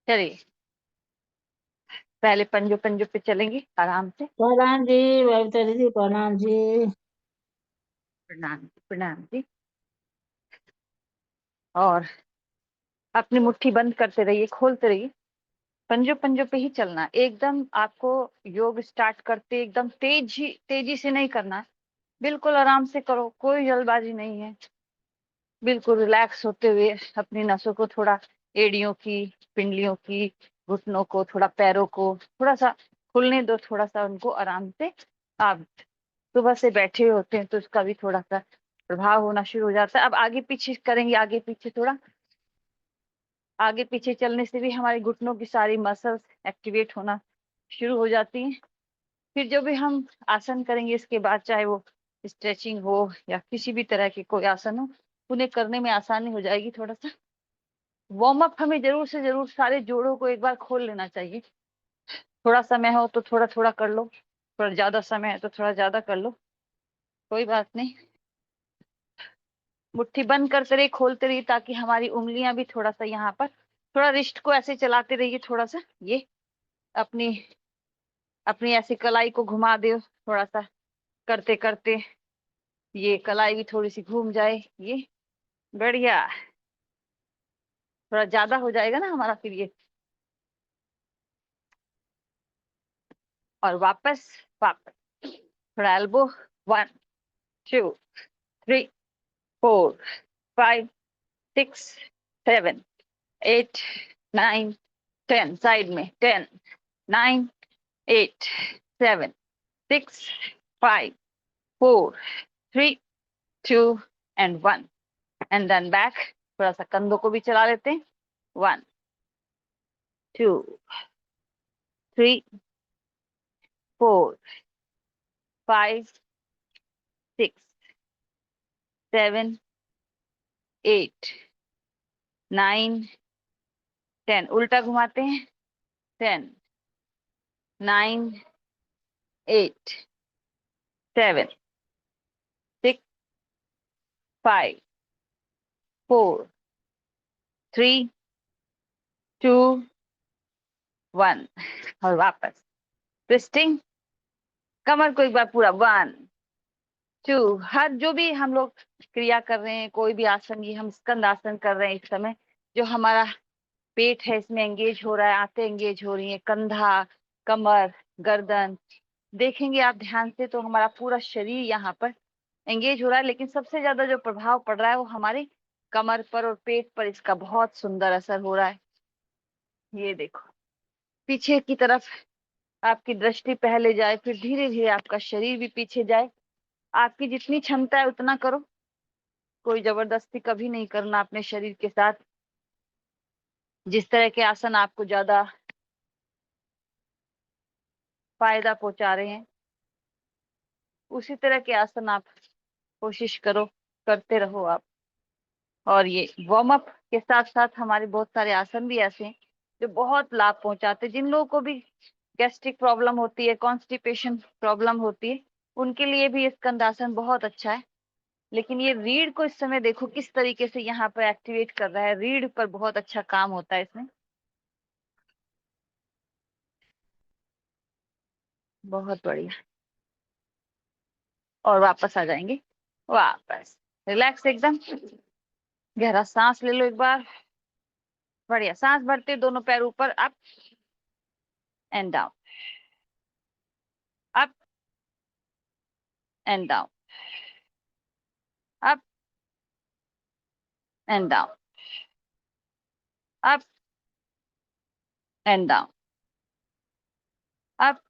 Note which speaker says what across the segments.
Speaker 1: चलिए, पहले पंजों पंजों पे चलेंगे आराम से।
Speaker 2: प्रणाम जी। बबीता दीदी प्रणाम जी।
Speaker 1: प्रणाम जी, प्रणाम जी। और अपनी मुट्ठी बंद करते रहिए, खोलते रहिए। पंजों पंजों पे ही चलना है। एकदम आपको योग स्टार्ट करते एकदम तेजी से नहीं करना है। बिल्कुल आराम से करो, कोई जल्दबाजी नहीं है। बिल्कुल रिलैक्स होते हुए अपनी नसों को थोड़ा, एड़ियों की, पिंडलियों की, घुटनों को, थोड़ा पैरों को थोड़ा सा खुलने दो, थोड़ा सा उनको आराम से। आप सुबह से बैठे हुए होते हैं तो उसका भी थोड़ा सा प्रभाव होना शुरू हो जाता है। अब आगे पीछे करेंगे, आगे पीछे थोड़ा। आगे पीछे चलने से भी हमारे घुटनों की सारी मसल्स एक्टिवेट होना शुरू हो जाती हैं। फिर जो भी हम आसन करेंगे इसके बाद, चाहे वो स्ट्रेचिंग हो या किसी भी तरह के कोई आसन हो, उन्हें करने में आसानी हो जाएगी। थोड़ा सा वार्म अप हमें जरूर से जरूर सारे जोड़ों को एक बार खोल लेना चाहिए। थोड़ा समय हो तो थोड़ा थोड़ा कर लो, थोड़ा ज्यादा समय है तो थोड़ा ज्यादा कर लो, कोई बात नहीं। मुट्ठी बंद करते रहिए, खोलते रहिए, ताकि हमारी उंगलियां भी थोड़ा सा यहाँ पर, थोड़ा रिस्ट को ऐसे चलाते रहिए थोड़ा सा। ये अपनी अपनी ऐसी कलाई को घुमा दो थोड़ा सा, करते करते ये कलाई भी थोड़ी सी घूम जाए। ये बढ़िया, थोड़ा ज्यादा हो जाएगा ना हमारा फिर ये। और वापस वापस थोड़ा एल्बो। 1 2 3 4 5 6 7 8 9 10, साइड में 10 9 8 7 6 5 4 3 2 एंड देन बैक। थोड़ा सा कंधों को भी चला लेते हैं। 1 2 3 4 5 6 7 8 9 10। उल्टा घुमाते हैं। 10 9 8 7 6 5 4 3 2 1। और वापस ट्विस्टिंग। कमर को एक बार पूरा 1 2। हर जो भी हम लोग क्रिया कर रहे हैं, कोई भी आसन, ये हम स्कंद आसन कर रहे हैं इस समय। जो हमारा पेट है इसमें एंगेज हो रहा है, आंतें एंगेज हो रही है, कंधा, कमर, गर्दन। देखेंगे आप ध्यान से तो हमारा पूरा शरीर यहाँ पर एंगेज हो रहा है, लेकिन सबसे ज्यादा जो प्रभाव पड़ रहा है वो हमारे कमर पर और पेट पर। इसका बहुत सुंदर असर हो रहा है। ये देखो, पीछे की तरफ आपकी दृष्टि पहले जाए, फिर धीरे धीरे आपका शरीर भी पीछे जाए। आपकी जितनी क्षमता है उतना करो, कोई जबरदस्ती कभी नहीं करना अपने शरीर के साथ। जिस तरह के आसन आपको ज्यादा फायदा पहुंचा रहे हैं, उसी तरह के आसन आप कोशिश करो, करते रहो आप। और ये वार्म अप के साथ साथ हमारे बहुत सारे आसन भी ऐसे हैं जो बहुत लाभ पहुंचाते हैं। जिन लोगों को भी गैस्ट्रिक प्रॉब्लम होती है, कॉन्स्टिपेशन प्रॉब्लम होती है, उनके लिए भी ये स्कंदासन बहुत अच्छा है। लेकिन ये रीढ़ को इस समय देखो किस तरीके से यहाँ पर एक्टिवेट कर रहा है। रीढ़ पर बहुत अच्छा काम होता है इसमें। बहुत बढ़िया। और वापस आ जाएंगे, वापस रिलैक्स एकदम। गहरा सांस ले लो एक बार। बढ़िया, सांस भरते दोनों पैर ऊपर, up and down, up and down, up and down, up and down, up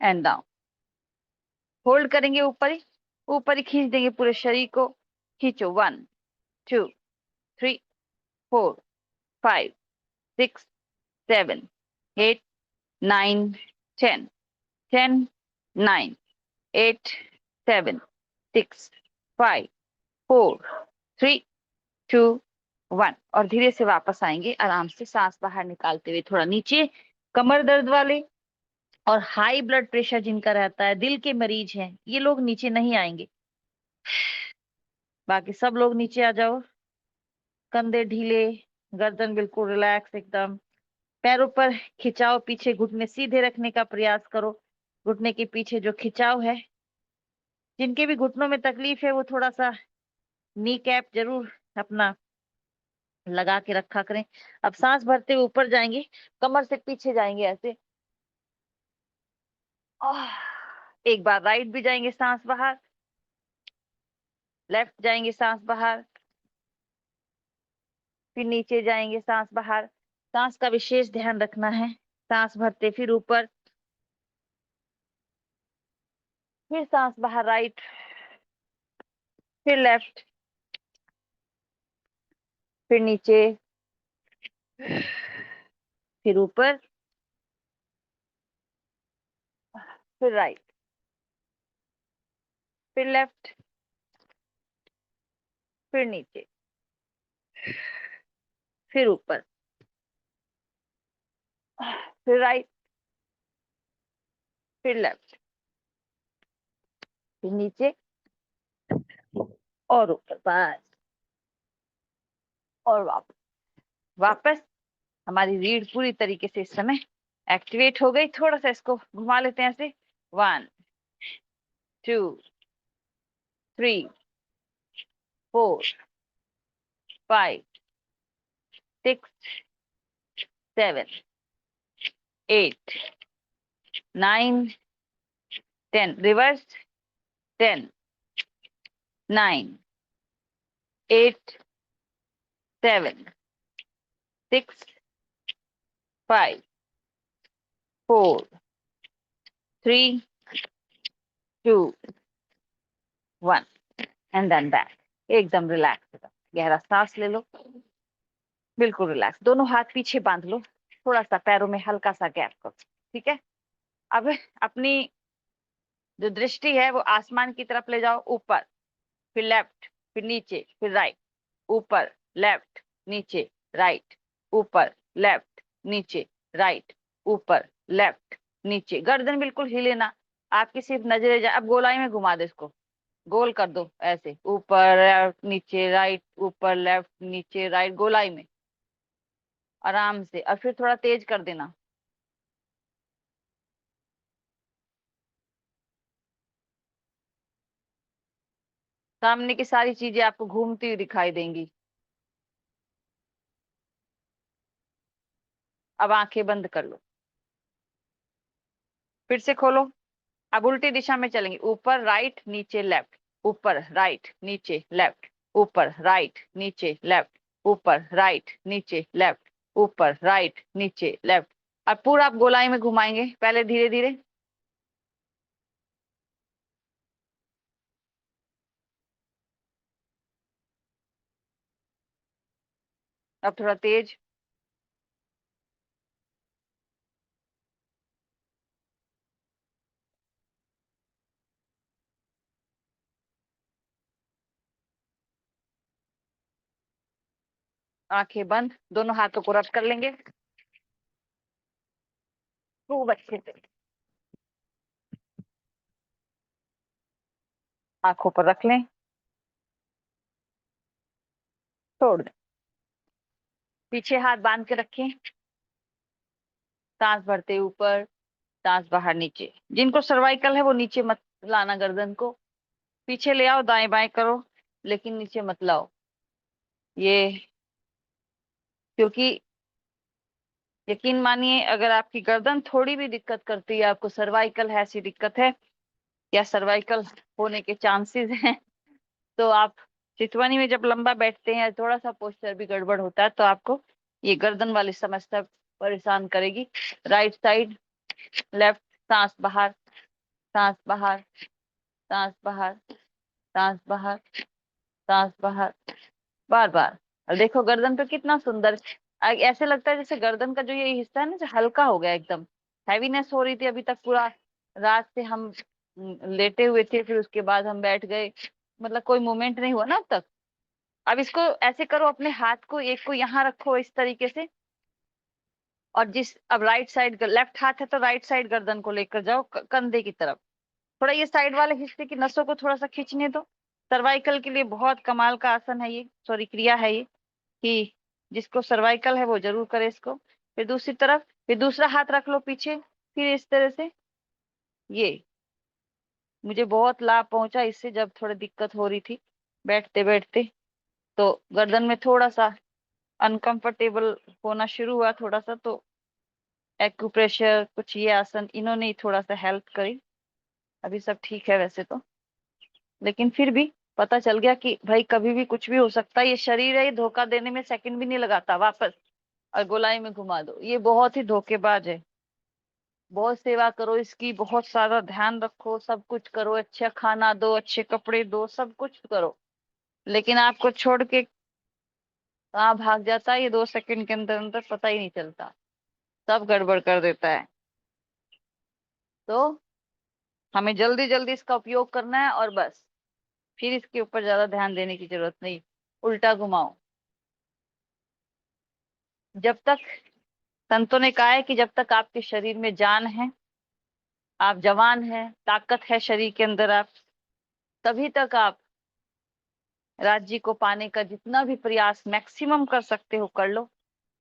Speaker 1: and down. Hold करेंगे ऊपर ही खींच देंगे पूरे शरीर को। खींचो। 1 2 3 4 5 6 7 8 9 10। 10 9 8 7 6 5 4 3 2 1। और धीरे से वापस आएंगे आराम से, सांस बाहर निकालते हुए थोड़ा नीचे। कमर दर्द वाले और हाई ब्लड प्रेशर जिनका रहता है, दिल के मरीज हैं, ये लोग नीचे नहीं आएंगे। बाकी सब लोग नीचे आ जाओ। कंधे ढीले, गर्दन बिल्कुल रिलैक्स एकदम। पैरों पर खिंचाव, पीछे घुटने सीधे रखने का प्रयास करो। घुटने के पीछे जो खिंचाव है, जिनके भी घुटनों में तकलीफ है वो थोड़ा सा नी कैप जरूर अपना लगा के रखा करें। अब सांस भरते हुए ऊपर जाएंगे, कमर से पीछे जाएंगे ऐसे। आह, एक बार राइट भी जाएंगे सांस बाहर, लेफ्ट जाएंगे सांस बाहर, फिर नीचे जाएंगे सांस बाहर। सांस का विशेष ध्यान रखना है। सांस भरते फिर ऊपर, फिर सांस बाहर राइट, फिर लेफ्ट, फिर नीचे, फिर ऊपर, फिर राइट, फिर लेफ्ट, फिर नीचे, फिर ऊपर, फिर राइट, फिर लेफ्ट, फिर नीचे और ऊपर। बस। और वापस। वापस। हमारी रीढ़ पूरी तरीके से इस समय एक्टिवेट हो गई। थोड़ा सा इसको घुमा लेते हैं ऐसे। 1 2 3 4 5 6 7 8 9 10। रिवर्स। 10 9 8 7 6 5 4 3 2 1। And then back. एकदम रिलैक्स। गहरा सांस ले लो। बिल्कुल रिलैक्स। दोनों हाथ पीछे बांध लो। थोड़ा सा पैरों में हल्का सा गैप करो। ठीक है। अब अपनी जो दृष्टि है वो आसमान की तरफ ले जाओ। ऊपर, फिर लेफ्ट, फिर नीचे, फिर राइट। ऊपर, लेफ्ट, नीचे, राइट। ऊपर, लेफ्ट, नीचे, राइट। ऊपर, लेफ्ट, नीचे। गर्दन बिल्कुल हिले ना। आपकी सिर्फ नजरें जा। अब गोलाई में घुमा दो इसको। गोल कर दो ऐसे। ऊपर, लेफ्ट, नीचे, राइट। ऊपर, लेफ्ट, नीचे, राइट। गोलाई में आराम से। और फिर थोड़ा तेज कर देना। सामने की सारी चीजें आपको घूमती हुई दिखाई देंगी। अब आंखें बंद कर लो। फिर से खोलो। अब उल्टी दिशा में चलेंगे। ऊपर, राइट, नीचे, लेफ्ट। ऊपर, राइट, नीचे, लेफ्ट। ऊपर, राइट, नीचे, लेफ्ट। ऊपर, राइट, नीचे, लेफ्ट। ऊपर, राइट, नीचे, लेफ्ट। अब पूरा आप गोलाई में घुमाएंगे। पहले धीरे धीरे, अब थोड़ा तेज। आंखें बंद। दोनों हाथों को रब कर लेंगे खूब अच्छे से। आंखों पर रख लें। छोड़ दें। पीछे हाथ बांध के रखें। सांस भरते ऊपर, सांस बाहर नीचे। जिनको सर्वाइकल है वो नीचे मत लाना गर्दन को। पीछे ले आओ, दाएं बाएं करो, लेकिन नीचे मत लाओ। ये, क्योंकि यकीन मानिए, अगर आपकी गर्दन थोड़ी भी दिक्कत करती है, आपको सर्वाइकल है, ऐसी दिक्कत है या सर्वाइकल होने के चांसेस हैं, तो आप चितवानी में जब लंबा बैठते हैं, थोड़ा सा पोस्चर भी गड़बड़ होता है, तो आपको ये गर्दन वाली समस्या परेशान करेगी। Right side, left. सांस बाहर, सांस बाहर, सांस बाहर, सांस बाहर, सांस बाहर। बार बार। और देखो गर्दन पे कितना सुंदर। ऐसे लगता है जैसे गर्दन का जो ये हिस्सा है ना, जो हल्का हो गया एकदम। हैवीनेस हो रही थी अभी तक पूरा रात से हम लेटे हुए थे, फिर उसके बाद हम बैठ गए, मतलब कोई मूवमेंट नहीं हुआ ना अब तक। अब इसको ऐसे करो, अपने हाथ को एक को यहाँ रखो इस तरीके से। और जिस अब राइट साइड, लेफ्ट हाथ है तो राइट साइड गर्दन को लेकर जाओ कंधे की तरफ। थोड़ा ये साइड वाले हिस्से की नसों को थोड़ा सा खींचने दो। सर्वाइकल के लिए बहुत कमाल का आसन है ये, सॉरी क्रिया है ये, कि जिसको सर्वाइकल है वो जरूर करे इसको। फिर दूसरी तरफ, फिर दूसरा हाथ रख लो पीछे, फिर इस तरह से। ये मुझे बहुत लाभ पहुंचा इससे, जब थोड़ी दिक्कत हो रही थी बैठते बैठते, तो गर्दन में थोड़ा सा अनकंफर्टेबल होना शुरू हुआ थोड़ा सा, तो एक्यूप्रेशर कुछ ये आसन इन्होंने ही थोड़ा सा हेल्प करी। अभी सब ठीक है वैसे तो, लेकिन फिर भी पता चल गया कि भाई कभी भी कुछ भी हो सकता है, ये शरीर है, ये धोखा देने में सेकंड भी नहीं लगाता, वापस और गोलाई में घुमा दो। ये बहुत ही धोखेबाज है। बहुत सेवा करो इसकी, बहुत सारा ध्यान रखो, सब कुछ करो, अच्छा खाना दो, अच्छे कपड़े दो, सब कुछ करो, लेकिन आपको छोड़ के कहाँ भाग जाता है ये 2 सेकंड के अंदर अंदर, पता ही नहीं चलता, सब गड़बड़ कर देता है। तो हमें जल्दी जल्दी इसका उपयोग करना है, और बस फिर इसके ऊपर ज्यादा ध्यान देने की जरूरत नहीं। उल्टा घुमाओ। जब तक, संतों ने कहा है कि जब तक आपके शरीर में जान है, आप जवान हैं, ताकत है शरीर के अंदर, आप तभी तक आप राज्य को पाने का जितना भी प्रयास मैक्सिमम कर सकते हो कर लो।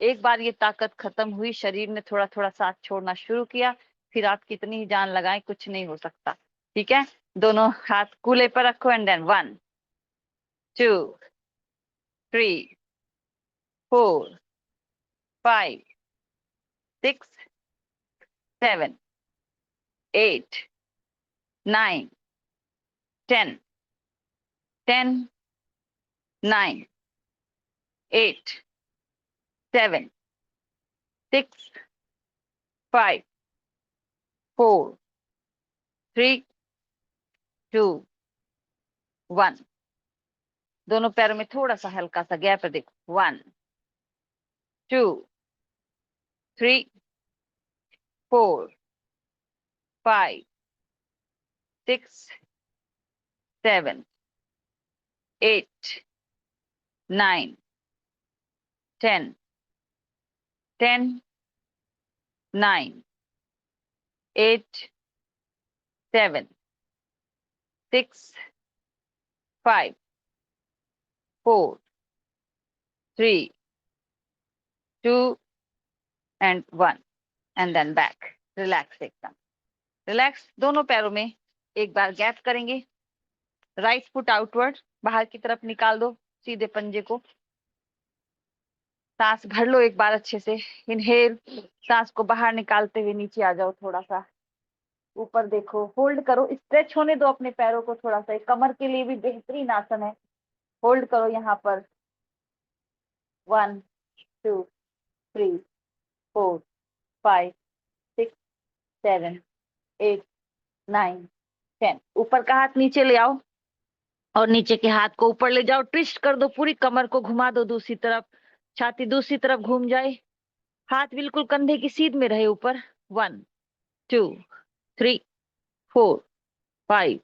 Speaker 1: एक बार ये ताकत खत्म हुई, शरीर ने थोड़ा थोड़ा साथ छोड़ना शुरू किया, फिर आप कितनी ही जान लगाएं, कुछ नहीं हो सकता। ठीक है, दोनों हाथ कूल्हे पर रखो, एंड देन 1 2 3 4 5 6 7 8 9 10 10 9 8 7 6 5 4 3 2 1। दोनों पैरों में थोड़ा सा हल्का सा गैप है, देखो, 1 2 3 4 5 6 7 8 9 10 10 9 8 7 6 5 4 3 2 and 1, and then back. Relax, एकदम रिलैक्स। दोनों पैरों में एक बार गैप करेंगे, राइट फुट आउटवर्ड, बाहर की तरफ निकाल दो सीधे पंजे को। सांस भर लो एक बार अच्छे से, इनहेल, सांस को बाहर निकालते हुए नीचे आ जाओ, थोड़ा सा ऊपर देखो, होल्ड करो, स्ट्रेच होने दो अपने पैरों को थोड़ा सा, कमर के लिए भी बेहतरीन आसन है। होल्ड करो यहाँ पर, 1 2 3 4 5 6 7 8 9 10। ऊपर का हाथ नीचे ले आओ, और नीचे के हाथ को ऊपर ले जाओ, ट्विस्ट कर दो, पूरी कमर को घुमा दो दूसरी तरफ, छाती दूसरी तरफ घूम जाए, हाथ बिल्कुल कंधे की सीध में रहे ऊपर। 1 2 3 4 5।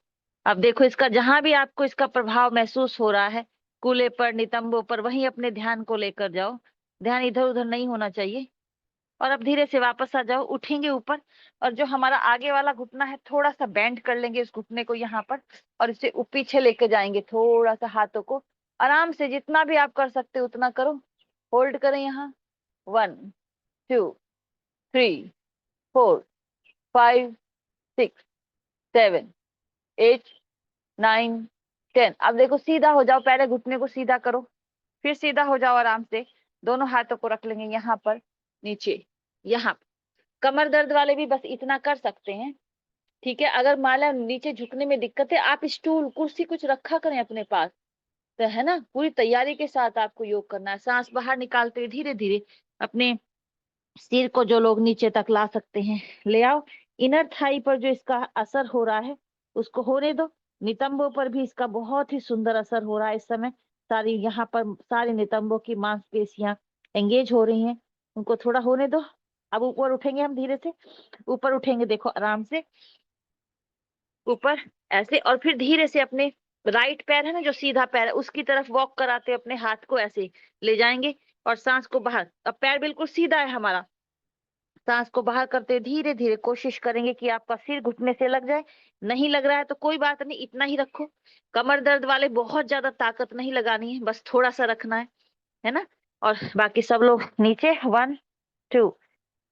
Speaker 1: अब देखो, इसका जहां भी आपको इसका प्रभाव महसूस हो रहा है, कूल्हे पर, नितंबों पर, वहीं अपने ध्यान को लेकर जाओ, ध्यान इधर उधर नहीं होना चाहिए। और अब धीरे से वापस आ जाओ, उठेंगे ऊपर, और जो हमारा आगे वाला घुटना है थोड़ा सा बेंड कर लेंगे इस घुटने को यहाँ पर, और इसे पीछे लेके जाएंगे थोड़ा सा, हाथों को आराम से जितना भी आप कर सकते हो उतना करो। होल्ड करें यहाँ, 1 2 3 4 5 6 7 8 9 10। अब देखो, सीधा हो जाओ, पहले घुटने को सीधा करो, फिर सीधा हो जाओ आराम से। दोनों हाथों को रख लेंगे यहाँ पर नीचे, यहाँ। कमर दर्द वाले भी बस इतना कर सकते हैं। ठीक है, अगर मान लो नीचे झुकने में दिक्कत है, आप स्टूल कुर्सी कुछ रखा करें अपने पास, तो है ना, पूरी तैयारी के साथ आपको योग करना है। सांस बाहर निकालते हुए धीरे धीरे अपने सिर को जो लोग नीचे तक ला सकते हैं ले आओ। इनर थाई पर जो इसका असर हो रहा है उसको होने दो। नितंबों पर भी इसका बहुत ही सुंदर असर हो रहा है इस समय। सारी यहाँ पर सारी नितंबों की मांसपेशियां एंगेज हो रही हैं, उनको थोड़ा होने दो। अब ऊपर उठेंगे हम धीरे से, ऊपर उठेंगे, देखो आराम से ऊपर ऐसे, और फिर धीरे से अपने राइट पैर है ना जो सीधा पैर है उसकी तरफ वॉक कराते अपने हाथ को ऐसे ले जाएंगे, और सांस को बाहर। अब पैर बिल्कुल सीधा है हमारा, सांस को बाहर करते धीरे धीरे कोशिश करेंगे कि आपका सिर घुटने से लग जाए। नहीं लग रहा है तो कोई बात नहीं, इतना ही रखो। कमर दर्द वाले बहुत ज्यादा ताकत नहीं लगानी है, बस थोड़ा सा रखना है ना। और बाकी सब लोग नीचे। 1 2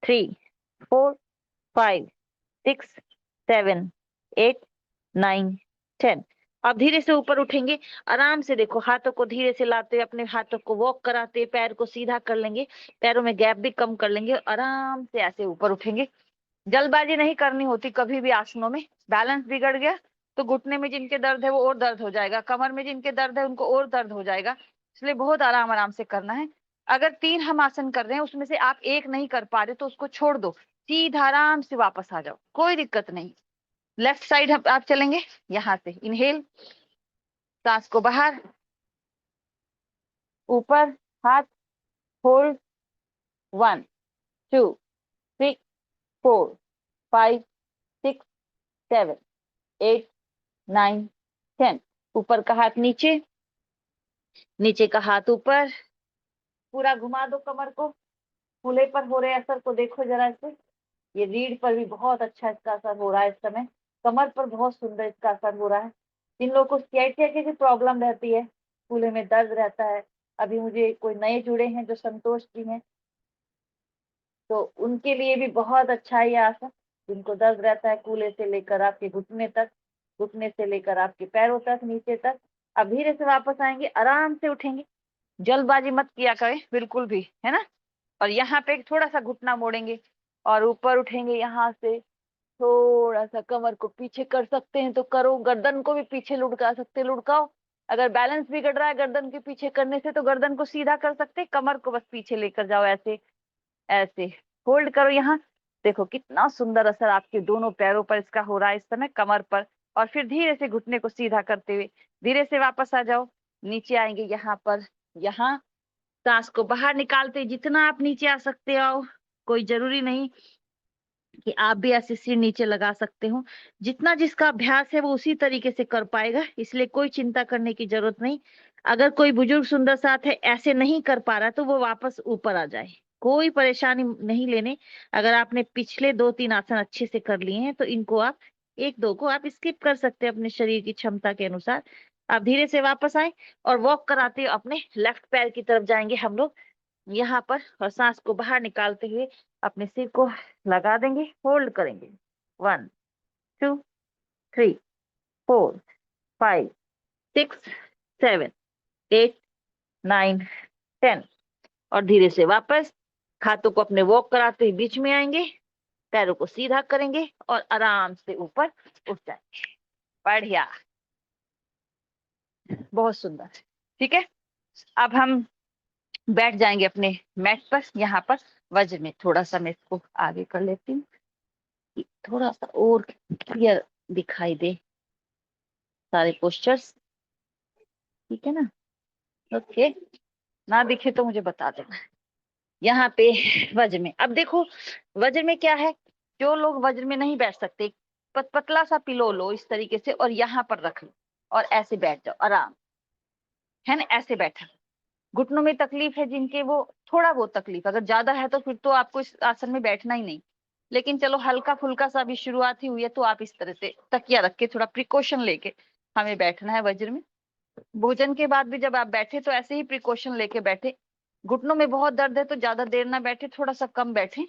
Speaker 1: 3 4 5 6 7 8 9 10। अब धीरे से ऊपर उठेंगे। आराम से देखो, हाथों को धीरे से लाते हुए अपने हाथों को वॉक कराते, पैर को सीधा कर लेंगे, पैरों में गैप भी कम कर लेंगे, आराम से ऐसे ऊपर उठेंगे। जल्दबाजी नहीं करनी होती कभी भी आसनों में। बैलेंस बिगड़ गया तो घुटने में जिनके दर्द है वो और दर्द हो जाएगा, कमर में जिनके दर्द है उनको और दर्द हो जाएगा। इसलिए बहुत आराम आराम से करना है। अगर 3 हम आसन कर रहे हैं उसमें से आप एक नहीं कर पा रहे तो उसको छोड़ दो, सीधा आराम से वापस आ जाओ, कोई दिक्कत नहीं। लेफ्ट साइड आप चलेंगे। यहाँ से इनहेल, सांस को बाहर, ऊपर, हाथ, होल्ड। 1 2 3 4 5 6 7 8 9 10। ऊपर का हाथ नीचे, नीचे का हाथ ऊपर। पूरा घुमा दो कमर को। कूल्हे पर हो रहे असर को देखो जरा से। ये रीढ़ पर भी बहुत अच्छा इसका असर हो रहा है इस समय। कमर पर बहुत सुंदर इसका असर हो रहा है। जिन लोगों को sciatica की प्रॉब्लम रहती है, कूल्हे में दर्द रहता है, अभी मुझे कोई नए जुड़े हैं जो संतोष जी हैं, तो उनके लिए भी बहुत अच्छा है ये आसन। जिनको दर्द रहता है कूल्हे से लेकर आपके घुटने तक, घुटने से लेकर आपके पैरों तक, नीचे तक। अब धीरे से वापस आएंगे, आराम से उठेंगे, जल्दबाजी मत किया करें बिल्कुल भी, है ना। और यहाँ पे थोड़ा सा घुटना मोड़ेंगे और ऊपर उठेंगे। यहाँ से थोड़ा सा कमर को पीछे कर सकते हैं तो करो, गर्दन को भी पीछे लुढ़का सकते हैं, लुढ़काओ। अगर बैलेंस बिगड़ रहा है गर्दन के पीछे करने से तो गर्दन को सीधा कर सकते हैं, कमर को बस पीछे लेकर जाओ, ऐसे ऐसे। होल्ड करो यहाँ। देखो कितना सुंदर असर आपके दोनों पैरों पर इसका हो रहा है इस समय, कमर पर। और फिर धीरे से घुटने को सीधा करते हुए धीरे से वापस आ जाओ। नीचे आएंगे यहाँ पर, यहाँ सांस को बाहर निकालते जितना आप नीचे आ सकते हो। कोई जरूरी नहीं कि आप भी ऐसे सिर नीचे लगा सकते हो। जितना जिसका अभ्यास है वो उसी तरीके से कर पाएगा, इसलिए कोई चिंता करने की जरूरत नहीं। अगर कोई बुजुर्ग सुंदर साथ है ऐसे नहीं कर पा रहा तो वो वापस ऊपर आ जाए, कोई परेशानी नहीं लेने। अगर आपने पिछले 2-3 आसन अच्छे से कर लिए हैं तो इनको आप, एक दो को आप स्किप कर सकते हैं अपने शरीर की क्षमता के अनुसार। आप धीरे से वापस आए और वॉक कराते हुए अपने लेफ्ट पैर की तरफ जाएंगे हम लोग यहाँ पर। और सांस को बाहर निकालते हुए अपने सिर को लगा देंगे, होल्ड करेंगे। 1 2 3 4 5 6 7 8 9 10। और धीरे से वापस हाथों को अपने वॉक कराते हुए बीच में आएंगे, पैरों को सीधा करेंगे और आराम से ऊपर उठ जाएंगे। बढ़िया, बहुत सुंदर। ठीक है, अब हम बैठ जाएंगे अपने मैट पर। यहाँ पर वज्र में थोड़ा सा मैं इसको आगे कर लेती हूँ कि थोड़ा सा और क्लियर दिखाई दे सारे पोस्चर्स। ठीक है ना, ओके। ना दिखे तो मुझे बता देना। यहाँ पे वज्र में, अब देखो वज्र में क्या है। जो लोग वज्र में नहीं बैठ सकते, पतला सा पिलो लो इस तरीके से और यहाँ पर रख लो और ऐसे बैठ जाओ आराम, है ना, ऐसे बैठा। घुटनों में तकलीफ है जिनके, वो थोड़ा बहुत तकलीफ, अगर ज्यादा है तो फिर तो आपको इस आसन में बैठना ही नहीं। लेकिन चलो हल्का फुल्का सा अभी शुरुआत ही हुई है तो आप इस तरह से तकिया रख के थोड़ा प्रिकॉशन लेके हमें बैठना है वज्र में। भोजन के बाद भी जब आप बैठे तो ऐसे ही प्रिकॉशन लेके बैठे। घुटनों में बहुत दर्द है तो ज्यादा देर ना बैठे, थोड़ा सा कम बैठे,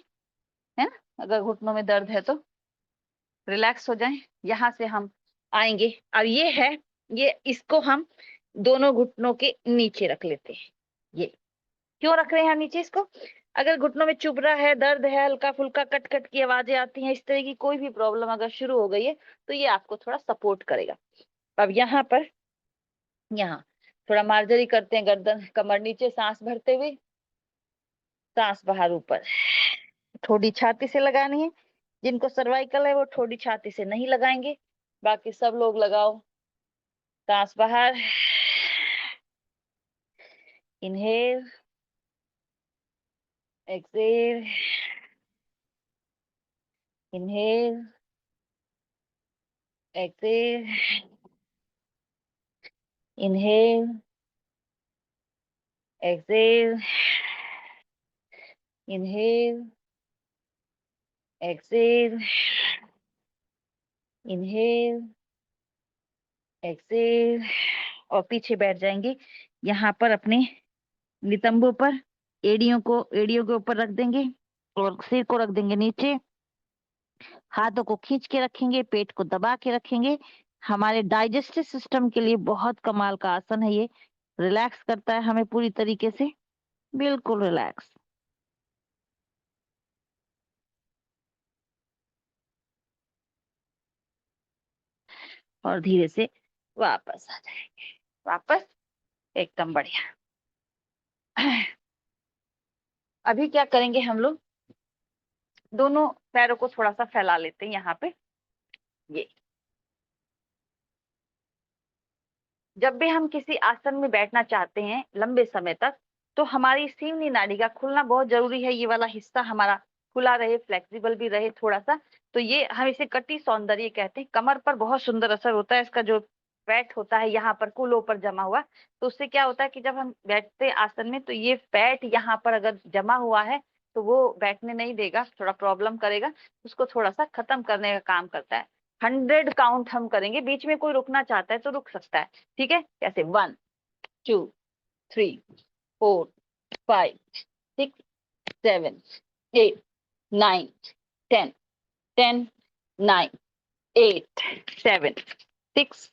Speaker 1: है ना। अगर घुटनों में दर्द है तो रिलैक्स हो जाएं। यहाँ से हम आएंगे, अब ये है, ये इसको हम दोनों घुटनों के नीचे रख लेते हैं। ये क्यों रख रहे हैं नीचे इसको? अगर घुटनों में चुभ रहा है, दर्द है, हल्का फुल्का कट कट की आवाजें आती हैं, इस तरह की कोई भी प्रॉब्लम अगर शुरू हो गई है तो ये आपको थोड़ा सपोर्ट करेगा। अब यहाँ पर, यहाँ थोड़ा मार्जरी करते हैं, गर्दन कमर नीचे, सांस भरते हुए, सांस बाहर ऊपर। ठोडी छाती से लगानी है। जिनको सर्वाइकल है वो ठोडी छाती से नहीं लगाएंगे, बाकी सब लोग लगाओ। सांस बाहर, inhale, exhale, inhale, exhale, inhale, exhale, inhale, exhale, inhale, exhale. और पीछे बैठ जाएंगे यहाँ पर अपने नितंबों पर।
Speaker 3: एड़ियों के ऊपर रख देंगे और सिर को रख देंगे नीचे, हाथों को खींच के रखेंगे, पेट को दबा के रखेंगे। हमारे डाइजेस्टिव सिस्टम के लिए बहुत कमाल का आसन है ये, रिलैक्स करता है हमें पूरी तरीके से, बिल्कुल रिलैक्स। और धीरे से वापस आ जाएंगे, वापस, एकदम बढ़िया। अभी क्या करेंगे हम लोग, दोनों पैरों को थोड़ा सा फैला लेते हैं यहाँ पे। ये जब भी हम किसी आसन में बैठना चाहते हैं लंबे समय तक, तो हमारी सीमनी नाड़ी का खुलना बहुत जरूरी है। ये वाला हिस्सा हमारा खुला रहे, फ्लेक्सिबल भी रहे थोड़ा सा। तो ये हम इसे कटी सौंदर्य कहते हैं। कमर पर बहुत सुंदर असर होता है इसका, जो फैट होता है यहाँ पर कूल्हों पर जमा हुआ, तो उससे क्या होता है कि जब हम बैठते आसन में तो ये फैट यहाँ पर अगर जमा हुआ है तो वो बैठने नहीं देगा, थोड़ा प्रॉब्लम करेगा, उसको थोड़ा सा खत्म करने का काम करता है। 100 काउंट हम करेंगे, बीच में कोई रुकना चाहता है तो रुक सकता है, ठीक है। कैसे, 1 2 3 4 5 6 7 8 9 10 10 9 8 7 6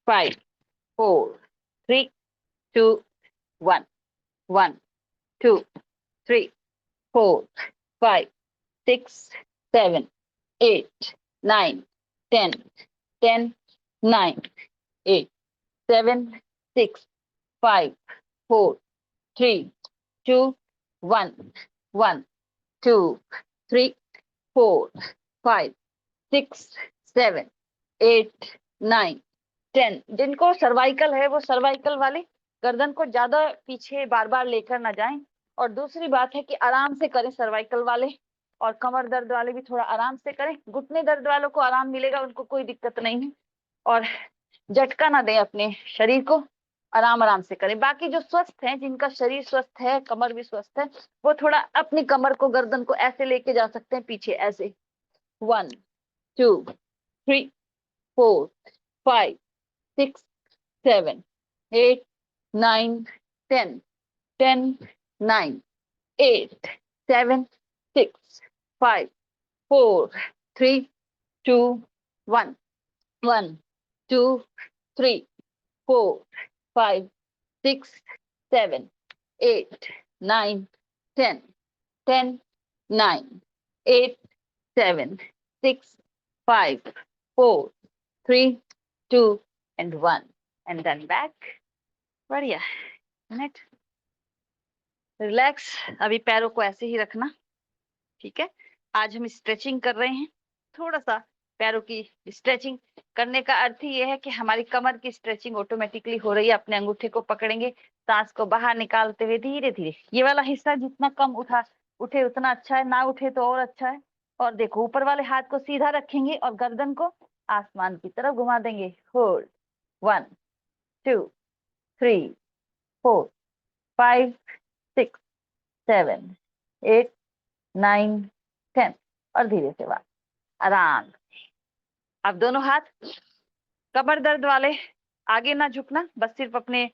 Speaker 3: 5 4 3 2 1 1 2 3 4 5 6 7 8 9 10 10 9 8 7 6 5 4 3 2 1 1 2 3 4 5 6 7 8 9 10। जिनको सर्वाइकल है वो सर्वाइकल वाले गर्दन को ज्यादा पीछे बार बार लेकर ना जाएं। और दूसरी बात है कि आराम से करें सर्वाइकल वाले, और कमर दर्द वाले भी थोड़ा आराम से करें। घुटने दर्द वालों को आराम मिलेगा, उनको कोई दिक्कत नहीं है। और झटका ना दें अपने शरीर को, आराम आराम से करें। बाकी जो स्वस्थ हैं, जिनका शरीर स्वस्थ है, कमर भी स्वस्थ है, वो थोड़ा अपनी कमर को, गर्दन को ऐसे लेके जा सकते हैं पीछे, ऐसे। 1 2 3 4 5 6 7 8 9 10 10 9 8 7 6 5 4 3 2 1 1 2 3 4 5 6 7 8 9 10 10 9 8 7 6 5 4 3 2 and 1 and then back। बढ़िया, मिनट रिलैक्स। अभी पैरों को ऐसे ही रखना, ठीक है। आज हम स्ट्रेचिंग कर रहे हैं, थोड़ा सा पैरों की स्ट्रेचिंग करने का अर्थ ही ये है कि हमारी कमर की स्ट्रेचिंग ऑटोमेटिकली हो रही है। अपने अंगूठे को पकड़ेंगे, सांस को बाहर निकालते हुए धीरे धीरे। ये वाला हिस्सा जितना कम उठे उतना अच्छा है, ना उठे तो और अच्छा है। और देखो, ऊपर वाले हाथ को सीधा रखेंगे और गर्दन को आसमान की तरफ घुमा देंगे। होल्ड, 1 2 3 4 5 6 7 8 9 10। और धीरे से वापस, आराम। अब दोनों हाथ, कमर दर्द वाले आगे ना झुकना, बस सिर्फ अपने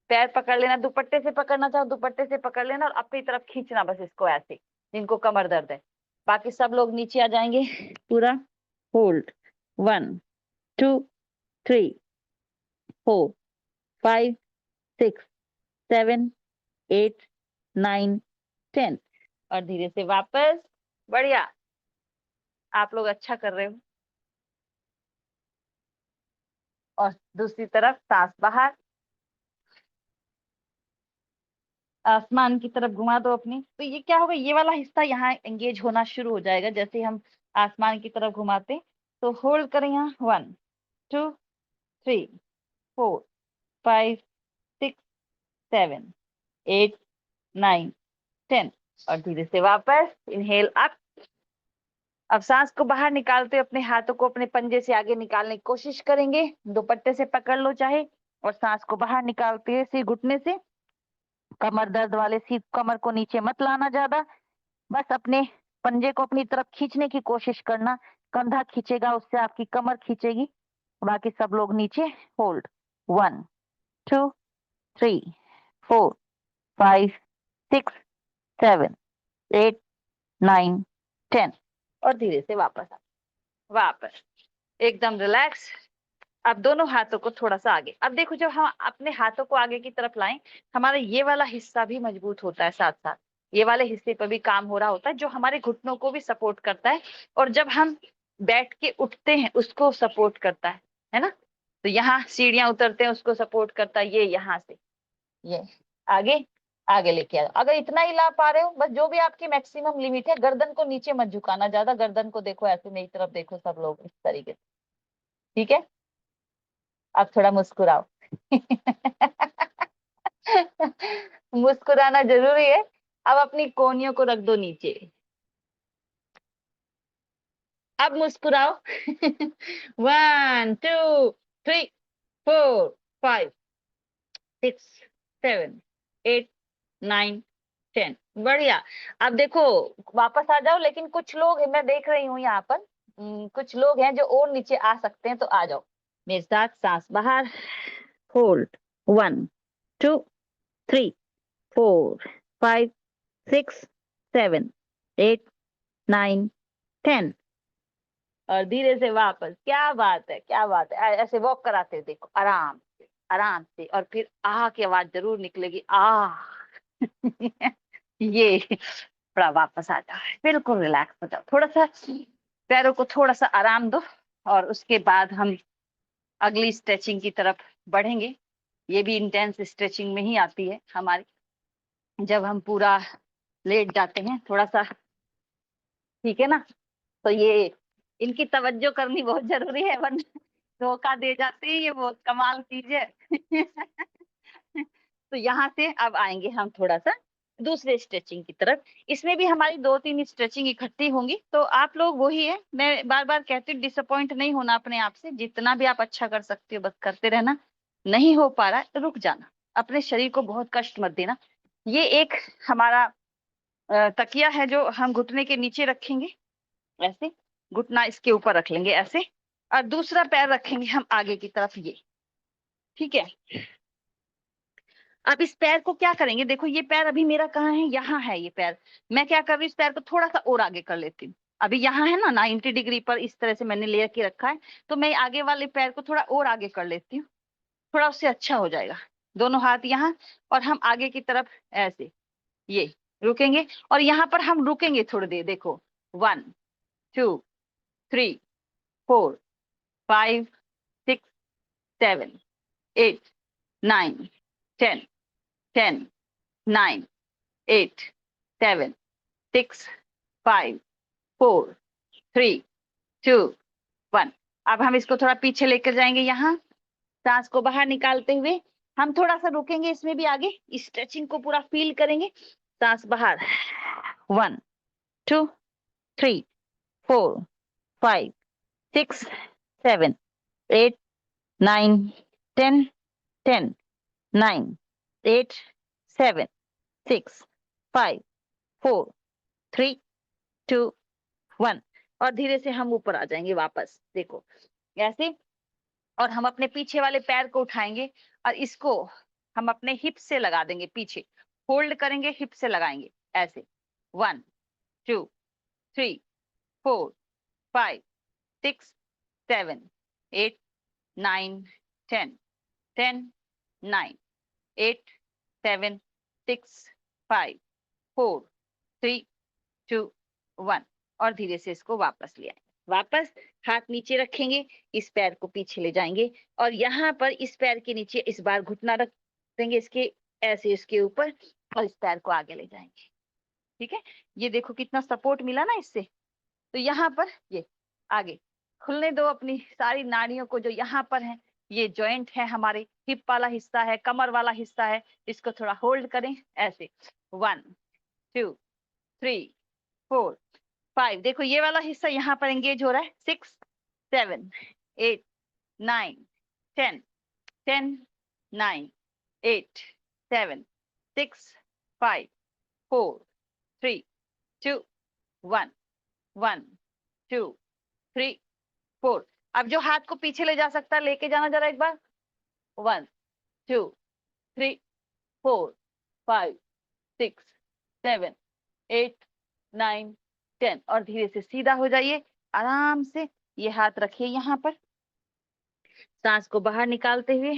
Speaker 3: पैर पकड़ लेना। दुपट्टे से पकड़ना चाहो दुपट्टे से पकड़ लेना और अपनी तरफ खींचना बस इसको, ऐसे, जिनको कमर दर्द है। बाकी सब लोग नीचे आ जाएंगे पूरा। होल्ड, 1 2 3 4 5 6 7 8 9 10। और धीरे से वापस। बढ़िया, आप लोग अच्छा कर रहे हो। और दूसरी तरफ सांस बाहर, आसमान की तरफ घुमा दो अपनी। तो ये क्या होगा, ये वाला हिस्सा यहाँ एंगेज होना शुरू हो जाएगा जैसे हम आसमान की तरफ घुमाते। तो होल्ड करें यहाँ, 1 2 3 4 5 6 7 8 9 10। और धीरे से वापस इनहेल अप। अब सांस को बाहर निकालते हुए अपने हाथों को अपने पंजे से आगे निकालने की कोशिश करेंगे। दुपट्टे से पकड़ लो चाहे, और सांस को बाहर निकालते हुए सिर घुटने से। कमर दर्द वाले सिर, कमर को नीचे मत लाना ज्यादा, बस अपने पंजे को अपनी तरफ खींचने की कोशिश करना। कंधा खींचेगा उससे आपकी कमर खींचेगी। बाकी सब लोग नीचे। होल्ड, 1 2 3 4 5 6 7, 8, 9, 10 और धीरे से वापस आ, वापस एकदम रिलैक्स। अब दोनों हाथों को थोड़ा सा आगे। अब देखो जब हम अपने हाथों को आगे की तरफ लाएं, हमारा ये वाला हिस्सा भी मजबूत होता है, साथ साथ ये वाले हिस्से पर भी काम हो रहा होता है, जो हमारे घुटनों को भी सपोर्ट करता है, और जब हम बैठ के उठते हैं उसको सपोर्ट करता है ना। तो यहाँ सीढ़ियां उतरते हैं उसको सपोर्ट करता है, ये यहाँ से ये आगे आगे लेके आओ। अगर इतना ही ला पा रहे हो, बस जो भी आपकी मैक्सिमम लिमिट है, गर्दन को नीचे मत झुकाना ज्यादा, गर्दन को देखो ऐसे मेरी तरफ देखो सब लोग इस तरीके से, ठीक है। अब थोड़ा मुस्कुराओ। मुस्कुराना जरूरी है। अब अपनी कोहनियों को रख दो नीचे, अब मुस्कुराओ। 1, 2, 3, 4, 5, 6, 7, 8, 9, 10 बढ़िया। अब देखो वापस आ जाओ, लेकिन कुछ लोग मैं देख रही हूँ यहाँ पर, कुछ लोग हैं जो और नीचे आ सकते हैं, तो आ जाओ मेरे साथ। सांस बाहर, होल्ड, 1, 2, 3, 4, 5, 6, 7, 8, 9, 10 और धीरे से वापस। क्या बात है, क्या बात है। ऐसे वॉक कराते हैं, देखो आराम से आराम से, और फिर आह की आवाज जरूर निकलेगी, आह। ये थोड़ा वापस आ जाओ, बिल्कुल रिलैक्स हो जाओ, थोड़ा सा पैरों को थोड़ा सा आराम दो, और उसके बाद हम अगली स्ट्रेचिंग की तरफ बढ़ेंगे। ये भी इंटेंस स्ट्रेचिंग में ही आती है हमारी, जब हम पूरा लेट जाते हैं थोड़ा सा, ठीक है ना। तो ये इनकी तवज्जो करनी बहुत जरूरी है, वरना धोखा दे जाते हैं, ये बहुत कमाल चीज है। तो यहाँ से अब आएंगे हम थोड़ा सा दूसरे स्ट्रेचिंग की तरफ। इसमें भी हमारी 2-3 स्ट्रेचिंग इकट्ठी होंगी, तो आप लोग वही है, मैं बार बार कहती हूँ, डिसअपॉइंट नहीं होना अपने आप से, जितना भी आप अच्छा कर सकते हो बस करते रहना, नहीं हो पा रहा है रुक जाना, अपने शरीर को बहुत कष्ट मत देना। ये एक हमारा तकिया है जो हम घुटने के नीचे रखेंगे, ऐसे घुटना इसके ऊपर रख लेंगे ऐसे, और दूसरा पैर रखेंगे हम आगे की तरफ, ये ठीक है। अब इस पैर को क्या करेंगे, देखो ये पैर अभी मेरा कहाँ है, यहाँ है ये पैर। मैं क्या कर रही हूँ, इस पैर को थोड़ा सा और आगे कर लेती हूँ। अभी यहाँ है ना 90 डिग्री पर, इस तरह से मैंने ले के रखा है, तो मैं आगे वाले पैर को थोड़ा और आगे कर लेती हूँ, थोड़ा उससे अच्छा हो जाएगा। दोनों हाथ यहाँ, और हम आगे की तरफ ऐसे ये रुकेंगे, और यहाँ पर हम रुकेंगे थोड़ी देर, देखो 1, 2, 3, 4, 5, 6, 7, 8, 9, 10, 10, 9, 8, 7, 6, 5, 4, 3, 2, 1। अब हम इसको थोड़ा पीछे लेकर जाएंगे, यहाँ सांस को बाहर निकालते हुए हम थोड़ा सा रुकेंगे, इसमें भी आगे स्ट्रेचिंग को पूरा फील करेंगे। सांस बाहर, 1, 2, 3, 4, 5, 6, 7, 8, 9, 10, 10, 9, 8, 7, 6, 5, 4, 3, 2, 1 और धीरे से हम ऊपर आ जाएंगे वापस, देखो ऐसे। और हम अपने पीछे वाले पैर को उठाएंगे और इसको हम अपने हिप से लगा देंगे, पीछे होल्ड करेंगे, हिप से लगाएंगे ऐसे। 1, 2, 3, 4, 5, 6, 7, 8, 9, 10, 10, 9, 8, 7, 6, 5, 4, 3, 2, 1 और धीरे से इसको वापस ले आएंगे। वापस हाथ नीचे रखेंगे, इस पैर को पीछे ले जाएंगे और यहाँ पर इस पैर के नीचे इस बार घुटना रख देंगे, इसके ऐसे इसके ऊपर, और इस पैर को आगे ले जाएंगे। ठीक है, ये देखो कितना सपोर्ट मिला ना इससे। तो यहाँ पर ये आगे खुलने दो अपनी सारी नाड़ियों को जो यहाँ पर है, ये जॉइंट है हमारे, हिप वाला हिस्सा है, कमर वाला हिस्सा है, इसको थोड़ा होल्ड करें ऐसे। 1, 2, 3, 4, 5, देखो ये वाला हिस्सा यहाँ पर एंगेज हो रहा है। 6, 7, 8, 9, 10, 10, 9, 8, 7, 6, 5, 4, 3, 2, 1, 1, 2, 3, 4। अब जो हाथ को पीछे ले जा सकता है लेके जाना जरा एक बार। 1, 2, 3, 4, 5, 6, 7, 8 9 10 और धीरे से सीधा हो जाइए आराम से। ये हाथ रखिए यहाँ पर, सांस को बाहर निकालते हुए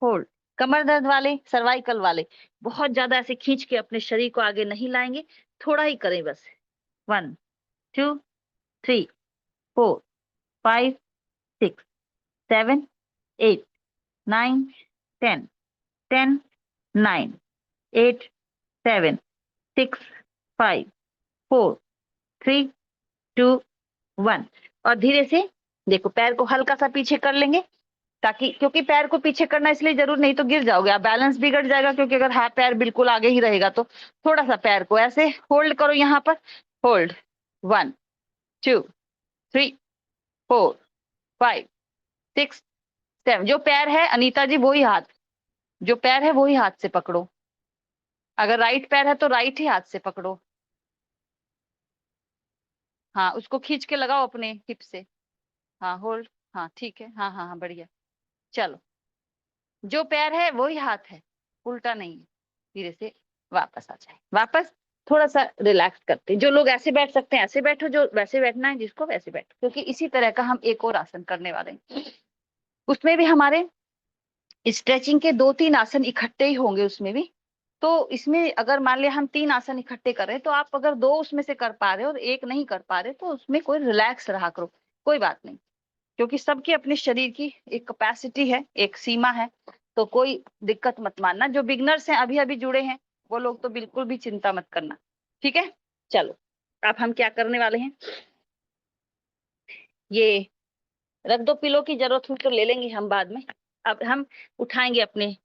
Speaker 3: होल्ड। कमर दर्द वाले, सर्वाइकल वाले बहुत ज्यादा ऐसे खींच के अपने शरीर को आगे नहीं लाएंगे, थोड़ा ही करें बस। 1 2 3 4 5 6 7 8 9 10 10 9 8 7 6 5 4 3 2 1 और धीरे से देखो पैर को हल्का सा पीछे कर लेंगे, ताकि क्योंकि पैर को पीछे करना इसलिए जरूर, नहीं तो गिर जाओगे आप, बैलेंस बिगड़ जाएगा। क्योंकि अगर हाथ पैर बिल्कुल आगे ही रहेगा तो थोड़ा सा पैर को ऐसे होल्ड करो यहाँ पर। होल्ड 1 2 3 4 5 6 7। जो पैर है अनीता जी वही हाथ, जो पैर है वही हाथ से पकड़ो। अगर राइट पैर है तो राइट ही हाथ से पकड़ो। हाँ उसको खींच के लगाओ अपने हिप से। हाँ होल्ड, हाँ ठीक है, हाँ हाँ हाँ बढ़िया। चलो जो पैर है वही हाथ है, उल्टा नहीं है। धीरे से वापस आ जाए, वापस थोड़ा सा रिलैक्स करते हैं। जो लोग ऐसे बैठ सकते हैं ऐसे बैठो, जो वैसे बैठना है जिसको वैसे बैठो। क्योंकि इसी तरह का हम एक और आसन करने वाले हैं, उसमें भी हमारे स्ट्रेचिंग के 2-3 आसन इकट्ठे ही होंगे उसमें भी। तो इसमें अगर मान लिया हम 3 आसन इकट्ठे कर रहे हैं, तो आप अगर 2 उसमें से कर पा रहे हो और 1 नहीं कर पा रहे, तो उसमें कोई रिलैक्स रहा करो, कोई बात नहीं। क्योंकि सबकी अपने शरीर की एक कैपेसिटी है, एक सीमा है, तो कोई दिक्कत मत मानना। जो बिगनर्स हैं, अभी अभी जुड़े हैं, वो लोग तो बिल्कुल भी चिंता मत करना, ठीक है। चलो अब हम क्या करने वाले हैं, ये रख दो, पिलो की जरूरत हुई तो ले लेंगे हम बाद में। अब हम उठाएंगे अपने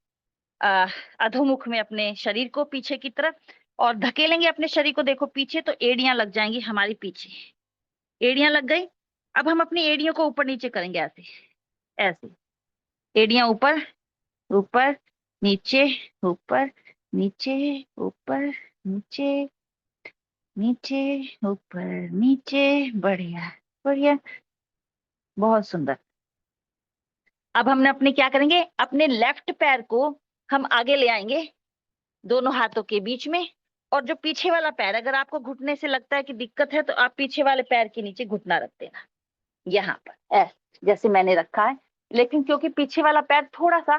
Speaker 3: अधोमुख में अपने शरीर को पीछे की तरफ और धकेलेंगे अपने शरीर को। देखो पीछे तो एड़ियां लग जाएंगी हमारी, पीछे एड़ियां लग गई। अब हम अपनी एड़ियों को ऊपर नीचे करेंगे, ऐसे ऐसे, एड़ियां ऊपर ऊपर नीचे, ऊपर नीचे, ऊपर नीचे, नीचे ऊपर नीचे। बढ़िया बढ़िया, बहुत सुंदर। अब हमने अपने क्या करेंगे, अपने लेफ्ट पैर को हम आगे ले आएंगे दोनों हाथों के बीच में। और जो पीछे वाला पैर, अगर आपको घुटने से लगता है कि दिक्कत है, तो आप पीछे वाले पैर के नीचे घुटना रख देना यहाँ पर, ऐसे जैसे मैंने रखा है। लेकिन क्योंकि पीछे वाला पैर थोड़ा सा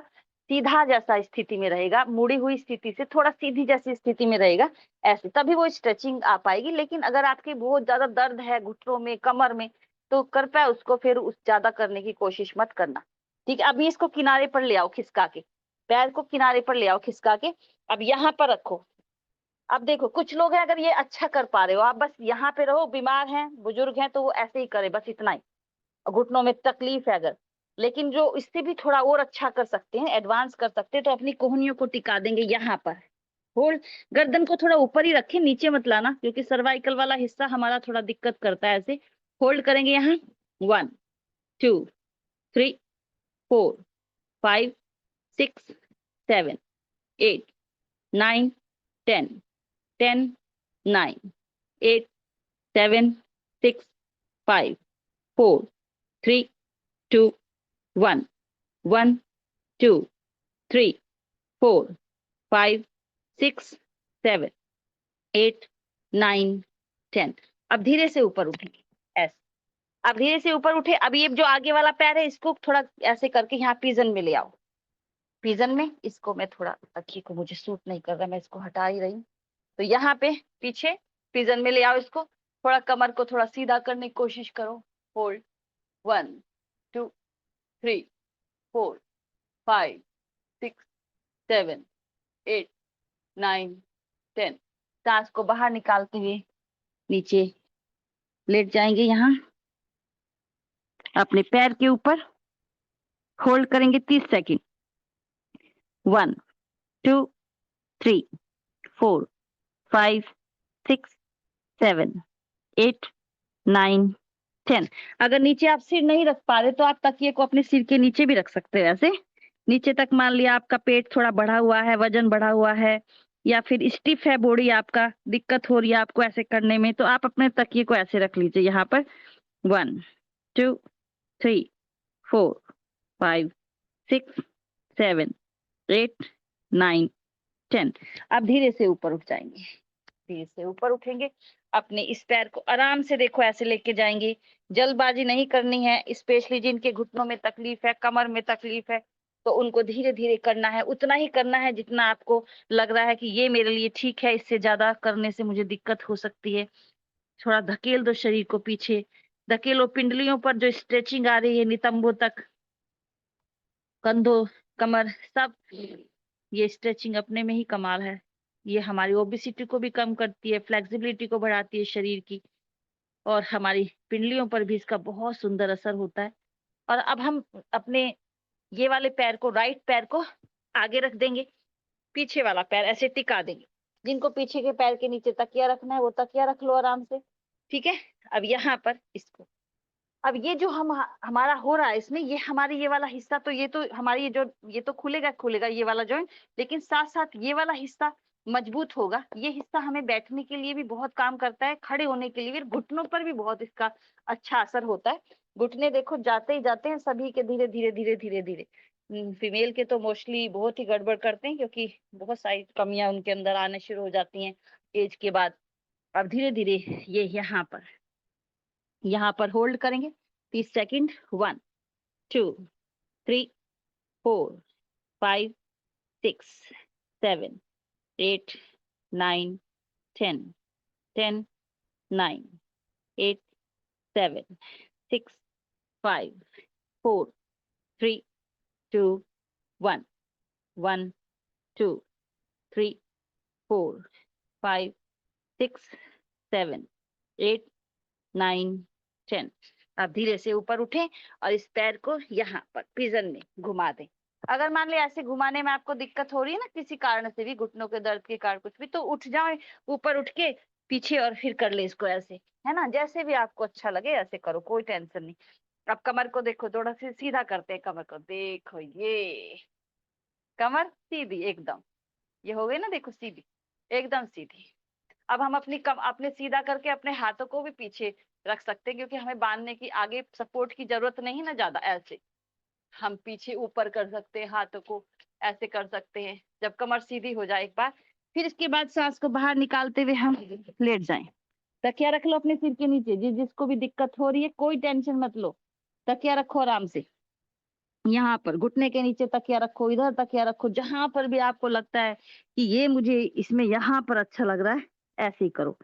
Speaker 3: सीधा जैसा स्थिति में रहेगा, मुड़ी हुई स्थिति से थोड़ा सीधी जैसी स्थिति में रहेगा, ऐसे, तभी वो स्ट्रेचिंग आ पाएगी। लेकिन अगर आपके बहुत ज्यादा दर्द है घुटनों में, कमर में, तो कृपया उसको फिर उस ज्यादा करने की कोशिश मत करना, ठीक है। अभी इसको किनारे पर ले आओ खिसका के, पैर को किनारे पर ले आओ खिसका के। अब यहाँ पर रखो। अब देखो कुछ लोग हैं, अगर ये अच्छा कर पा रहे हो आप, बस यहाँ पे रहो। बीमार हैं, बुजुर्ग हैं, तो वो ऐसे ही करे, बस इतना ही। घुटनों में तकलीफ है अगर, लेकिन जो इससे भी थोड़ा और अच्छा कर सकते हैं, एडवांस कर सकते हैं, तो अपनी कोहनियों को टिका देंगे यहाँ पर। होल्ड, गर्दन को थोड़ा ऊपर ही रखें, नीचे मत लाना, क्योंकि सर्वाइकल वाला हिस्सा हमारा थोड़ा दिक्कत करता है। ऐसे होल्ड करेंगे यहाँ। 1 2 3 4 5 6 7 8 9 10 10 9 8 7 6 5 4 3 2 1 1 2 3 4 5 6 7 8 9 10। अब धीरे से ऊपर उठेंगे, ऐसे। अब धीरे से ऊपर उठे। अब ये जो आगे वाला पैर है, इसको थोड़ा ऐसे करके यहाँ पिजन में ले आओ। पिजन में इसको मैं थोड़ा, तकिए को मुझे सूट नहीं कर रहा, मैं इसको हटा ही रही हूँ। तो यहाँ पे पीछे पिजन में ले आओ इसको। थोड़ा कमर को थोड़ा सीधा करने की कोशिश करो। होल्ड 1 2 3 4 5 6 7 8 9 10। सांस को बाहर निकालते हुए नीचे लेट जाएंगे यहाँ अपने पैर के ऊपर। होल्ड करेंगे 30 सेकेंड। 1 2 3 4 5 6 7 8 9 10। अगर नीचे आप सिर नहीं रख पा रहे, तो आप तकिए को अपने सिर के नीचे भी रख सकते हैं, ऐसे नीचे तक। मान लिया आपका पेट थोड़ा बढ़ा हुआ है, वजन बढ़ा हुआ है, या फिर स्टिफ है बॉडी, आपका दिक्कत हो रही है आपको ऐसे करने में, तो आप अपने तकिए को ऐसे रख लीजिए यहाँ पर। 1 2 3 4 5 6 7 8 9 10। अब धीरे से ऊपर उठ जाएंगे। धीरे से ऊपर उठेंगे, अपने इस पैर को आराम से देखो ऐसे लेके जाएंगे, जल्दबाजी नहीं करनी है। स्पेशली जिनके घुटनों में तकलीफ है, कमर में तकलीफ है, तो उनको धीरे धीरे करना है, उतना ही करना है जितना आपको लग रहा है कि ये मेरे लिए ठीक है, इससे ज्यादा करने से मुझे दिक्कत हो सकती है। थोड़ा धकेल दो शरीर को पीछे, धकेलो, पिंडलियों पर जो स्ट्रेचिंग आ रही है नितंबों तक, कंधों, कमर, सब। ये स्ट्रेचिंग अपने में ही कमाल है। ये हमारी ओबेसिटी को भी कम करती है, फ्लेक्सिबिलिटी को बढ़ाती है शरीर की, और हमारी पिंडलियों पर भी इसका बहुत सुंदर असर होता है। और अब हम अपने ये वाले पैर को, राइट पैर को आगे रख देंगे, पीछे वाला पैर ऐसे टिका देंगे। जिनको पीछे के पैर के नीचे तकिया रखना है वो तकिया रख लो आराम से, ठीक है। अब यहाँ पर इसको, अब ये जो हमारा हो रहा है इसमें, ये हमारी ये वाला हिस्सा, तो ये तो हमारी ये तो खुलेगा खुलेगा ये वाला जॉइंट, लेकिन साथ साथ ये वाला हिस्सा मजबूत होगा। ये हिस्सा हमें बैठने के लिए भी बहुत काम करता है, खड़े होने के लिए भी, घुटनों पर भी बहुत इसका अच्छा असर होता है। घुटने देखो जाते ही जाते हैं सभी के, धीरे धीरे धीरे धीरे धीरे। फीमेल के तो मोस्टली बहुत ही गड़बड़ करते हैं, क्योंकि बहुत सारी कमियां उनके अंदर आने शुरू हो जाती हैं एज के बाद। अब धीरे धीरे ये यहाँ पर होल्ड करेंगे 30 सेकेंड। 1 2 3 4 5 6 7 8 9 10 10 9 8 7 6 5 4 3 2 1 1 2 3 4 5 6 7 8 9 10। अब धीरे से ऊपर उठें और इस पैर को यहाँ पर पिजन में घुमा दें। अगर मान ले ऐसे घुमाने में आपको दिक्कत हो रही है ना किसी कारण से भी, घुटनों के दर्द के कारण कुछ भी, तो उठ जाओ ऊपर, उठ के पीछे, और फिर कर ले इसको ऐसे, है ना। जैसे भी आपको अच्छा लगे ऐसे करो, कोई टेंशन नहीं। अब कमर को देखो, थोड़ा सा सीधा करते हैं कमर को, देखो ये कमर सीधी एकदम, ये हो गई ना, देखो सीधी, एकदम सीधी। अब हम अपने सीधा करके अपने हाथों को भी पीछे रख सकते हैं, क्योंकि हमें बांधने की, आगे सपोर्ट की जरूरत नहीं ना ज्यादा। ऐसे हम पीछे ऊपर कर सकते हैं, हाथों को ऐसे कर सकते हैं, जब कमर सीधी हो जाए एक बार। फिर इसके बाद सांस को बाहर निकालते हुए हम लेट जाएं। तकिया रख लो अपने सिर के नीचे, जिसको भी दिक्कत हो रही है कोई टेंशन मत लो, तकिया रखो आराम से। यहाँ पर घुटने के नीचे तकिया रखो, इधर तकिया रखो, जहां पर भी आपको लगता है कि ये मुझे इसमें यहाँ पर अच्छा लग रहा है, ऐसे ही करो।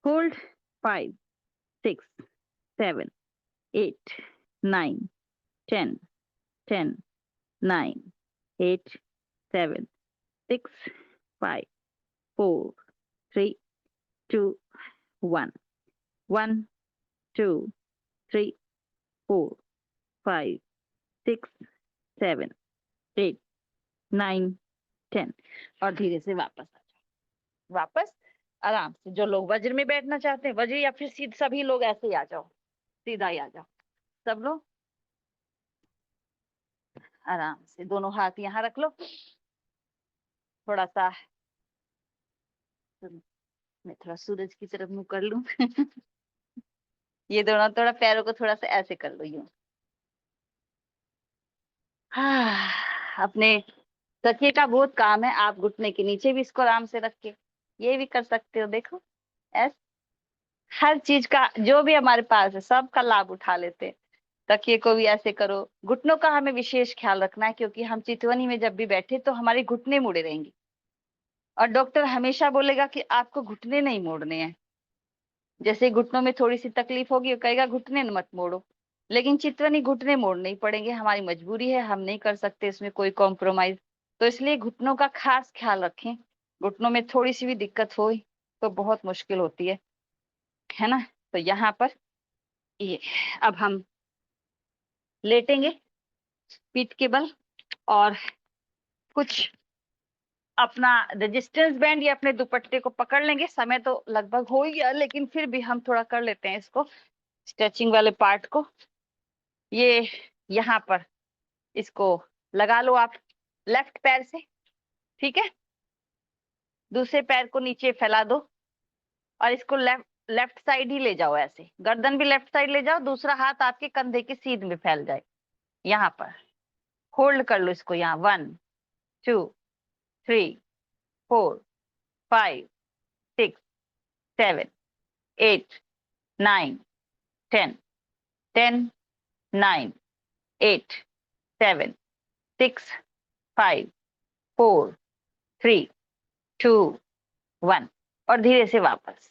Speaker 3: होल्ड 5 6 7 8 9 10 10 9 8 7 6 5 4 3 2 1 1 2 3 4 5 6 7 8 9 10। और धीरे से वापस आ जाओ, वापस आराम से। जो लोग वज्र में बैठना चाहते हैं वज्र, या फिर सीध सभी लोग ऐसे ही आ जाओ, सीधा ही आ जाओ सब लोग। आराम से दोनों हाथ यहाँ रख लो, थोड़ा सा मैं थोड़ा सूरज की तरफ मुंह कर लूं ये दोनों थोड़ा पैरों को थोड़ा सा ऐसे कर लो यूं। अपने तकिए का बहुत काम है, आप घुटने के नीचे भी इसको आराम से रख के ये भी कर सकते हो। देखो ऐसे हर चीज का जो भी हमारे पास है सबका लाभ उठा लेते हैं। तकिए को भी ऐसे करो। घुटनों का हमें विशेष ख्याल रखना है, क्योंकि हम चितवनी में जब भी बैठे तो हमारे घुटने मुड़े रहेंगे, और डॉक्टर हमेशा बोलेगा कि आपको घुटने नहीं मोड़ने हैं। जैसे घुटनों में थोड़ी सी तकलीफ होगी वो कहेगा घुटने मत मोड़ो, लेकिन चितवनी घुटने मोड़ने ही पड़ेंगे, हमारी मजबूरी है, हम नहीं कर सकते इसमें कोई कॉम्प्रोमाइज। तो इसलिए घुटनों का खास ख्याल रखें। घुटनों में थोड़ी सी भी दिक्कत हो तो बहुत मुश्किल होती है ना। तो यहाँ पर ये अब हम लेटेंगे पीठ के बल, और कुछ अपना रेजिस्टेंस बैंड या अपने दुपट्टे को पकड़ लेंगे। समय तो लगभग हो ही गया, लेकिन फिर भी हम थोड़ा कर लेते हैं इसको, स्ट्रेचिंग वाले पार्ट को। ये यहाँ पर इसको लगा लो आप लेफ्ट पैर से, ठीक है। दूसरे पैर को नीचे फैला दो और इसको लेफ्ट लेफ्ट साइड ही ले जाओ, ऐसे गर्दन भी लेफ्ट साइड ले जाओ, दूसरा हाथ आपके कंधे की सीध में फैल जाए। यहाँ पर होल्ड कर लो इसको, यहाँ 1 2 3 4 5 6 7 8 9 10 10 9 8 7 6 5 4 3 2 1 और धीरे से वापस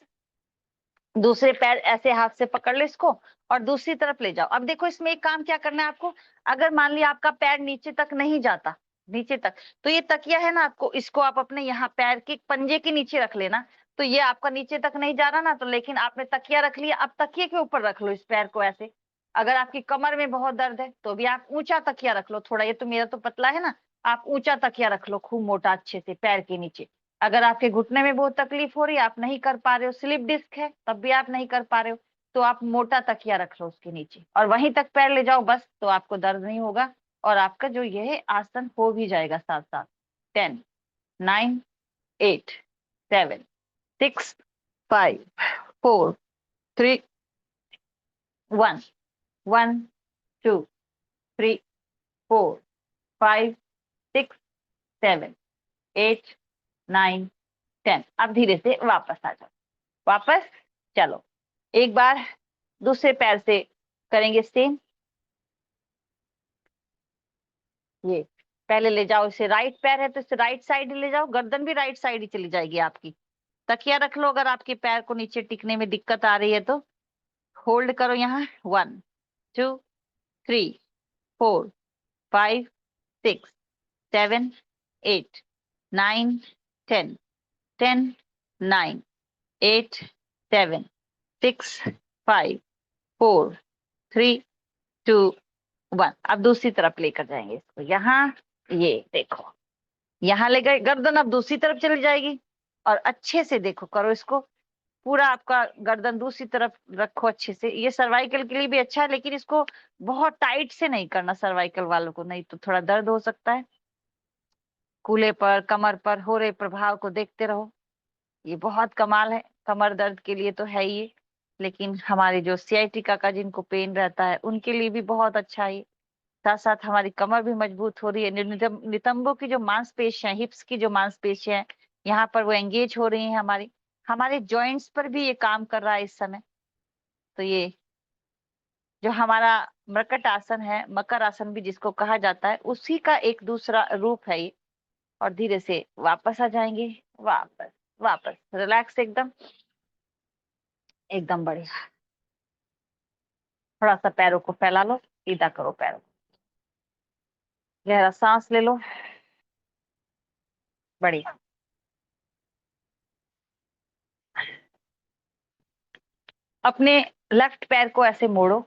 Speaker 3: दूसरे पैर ऐसे हाथ से पकड़ लो इसको और दूसरी तरफ ले जाओ। अब देखो इसमें एक काम क्या करना है आपको, अगर मान लिया आपका पैर नीचे तक नहीं जाता, नीचे तक, तो ये तकिया है ना, आपको इसको आप अपने यहाँ पैर के पंजे के नीचे रख लेना। तो ये आपका नीचे तक नहीं जा रहा ना, तो लेकिन आपने तकिया रख लिया, अब तकिए के ऊपर रख लो इस पैर को ऐसे। अगर आपकी कमर में बहुत दर्द है तो भी आप ऊंचा तकिया रख लो थोड़ा, ये तो मेरा तो पतला है ना, आप ऊंचा तकिया रख लो खूब मोटा अच्छे से पैर के नीचे। अगर आपके घुटने में बहुत तकलीफ हो रही है, आप नहीं कर पा रहे हो, स्लिप डिस्क है तब भी आप नहीं कर पा रहे हो, तो आप मोटा तकिया रख लो उसके नीचे और वहीं तक पैर ले जाओ बस, तो आपको दर्द नहीं होगा और आपका जो ये है आसन हो भी जाएगा साथ साथ। 10 9 8 7 6 5 4 3 1 1 2 3 4 5 6 7 8 9 10। अब धीरे से वापस आ जाओ, वापस चलो। एक बार दूसरे पैर से करेंगे सेम, ये पहले ले जाओ इसे, राइट पैर है तो इसे राइट साइड ही ले जाओ, गर्दन भी राइट साइड ही चली जाएगी आपकी। तकिया रख लो अगर आपके पैर को नीचे टिकने में दिक्कत आ रही है तो। होल्ड करो यहाँ, 1 2 3 4 5 6 7 8 9 10 10 9 8 7 6 5 4 3 2 1। अब दूसरी तरफ लेकर जाएंगे इसको, यहाँ ये देखो, यहाँ ले गए, गर्दन अब दूसरी तरफ चली जाएगी और अच्छे से देखो करो इसको, पूरा आपका गर्दन दूसरी तरफ रखो अच्छे से। ये सर्वाइकल के लिए भी अच्छा है, लेकिन इसको बहुत टाइट से नहीं करना सर्वाइकल वालों को, नहीं तो थोड़ा दर्द हो सकता है। कूल्हे पर कमर पर हो रहे प्रभाव को देखते रहो, ये बहुत कमाल है, कमर दर्द के लिए तो है ही, लेकिन हमारे जो सियाटिका का जिनको पेन रहता है उनके लिए भी बहुत अच्छा है। साथ साथ हमारी कमर भी मजबूत हो रही है, नितंबों की जो मांसपेशियां, हिप्स की जो मांसपेशियां हैं, यहाँ पर वो एंगेज हो रही हैं, हमारी हमारे जॉइंट्स पर भी ये काम कर रहा है इस समय। तो ये जो हमारा मृकट आसन है, मकर आसन भी जिसको कहा जाता है, उसी का एक दूसरा रूप है ये। और धीरे से वापस आ जाएंगे, वापस वापस रिलैक्स एकदम, एकदम बढ़िया। थोड़ा सा पैरों को फैला लो, सीधा करो पैरों को, गहरा सांस ले लो, बढ़िया। अपने लेफ्ट पैर को ऐसे मोड़ो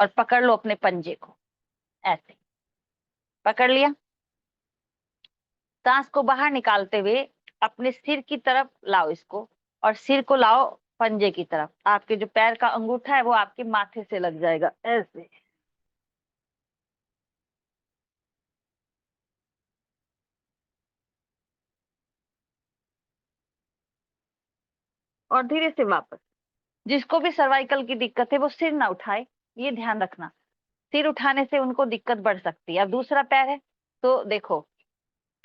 Speaker 3: और पकड़ लो अपने पंजे को, ऐसे पकड़ लिया। सांस को बाहर निकालते हुए अपने सिर की तरफ लाओ इसको, और सिर को लाओ पंजे की तरफ, आपके जो पैर का अंगूठा है वो आपके माथे से लग जाएगा ऐसे। और धीरे से वापस। जिसको भी सर्वाइकल की दिक्कत है वो सिर ना उठाए, ये ध्यान रखना, सिर उठाने से उनको दिक्कत बढ़ सकती है। अब दूसरा पैर है तो देखो,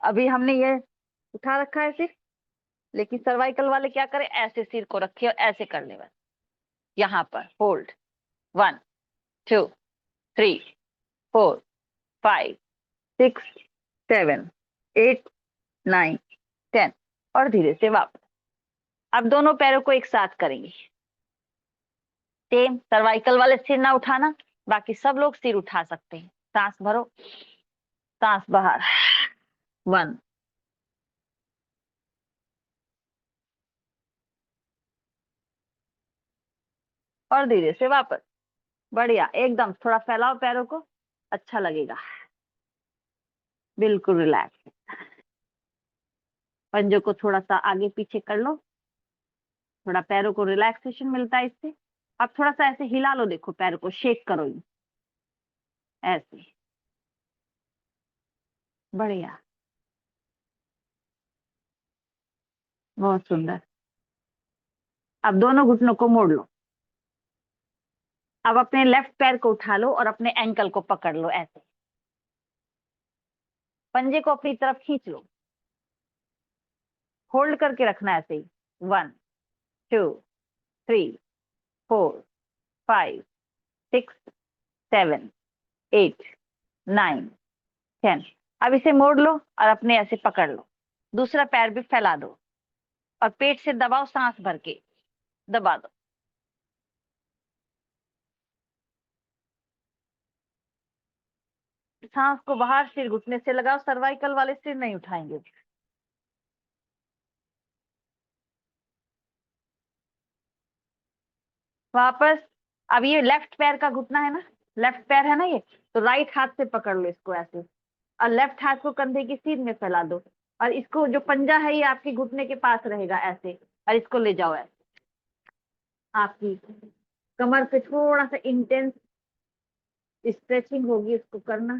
Speaker 3: अभी हमने ये उठा रखा है सिर, लेकिन सर्वाइकल वाले क्या करें, ऐसे सिर को रखे और ऐसे कर ले बस, यहाँ पर होल्ड, 1 2 3 4 5 6 7 8 9 10 और धीरे से वापस। अब दोनों पैरों को एक साथ करेंगे, सेम, सर्वाइकल वाले सिर ना उठाना, बाकी सब लोग सिर उठा सकते हैं। सांस भरो, सांस बाहर, 1 और धीरे से वापस, बढ़िया एकदम। थोड़ा फैलाओ पैरों को, अच्छा लगेगा, बिल्कुल रिलैक्स। पंजों को थोड़ा सा आगे पीछे कर लो, थोड़ा पैरों को रिलैक्सेशन मिलता है इससे। अब थोड़ा सा ऐसे हिला लो, देखो पैरों को शेक करो ये, ऐसे, बढ़िया, बहुत सुंदर। अब दोनों घुटनों को मोड़ लो। अब अपने लेफ्ट पैर को उठा लो और अपने एंकल को पकड़ लो ऐसे, पंजे को अपनी तरफ खींच लो, होल्ड करके रखना ऐसे ही, 1 2 3 4 5 6 7 8 9 10। अब इसे मोड़ लो और अपने ऐसे पकड़ लो, दूसरा पैर भी फैला दो और पेट से दबाओ, सांस भर के दबा दो। सांस को बाहर, सिर घुटने से लगाओ, सर्वाइकल वाले सिर नहीं उठाएंगे। वापस। अब ये लेफ्ट पैर का घुटना है ना, लेफ्ट पैर है ना ये, तो राइट हाथ से पकड़ लो इसको ऐसे और लेफ्ट हाथ को कंधे की सीध में फैला दो और इसको जो पंजा है ये आपके घुटने के पास रहेगा ऐसे, और इसको ले जाओ ऐसे। आपकी कमर पे थोड़ा सा इंटेंस स्ट्रेचिंग होगी, इसको करना,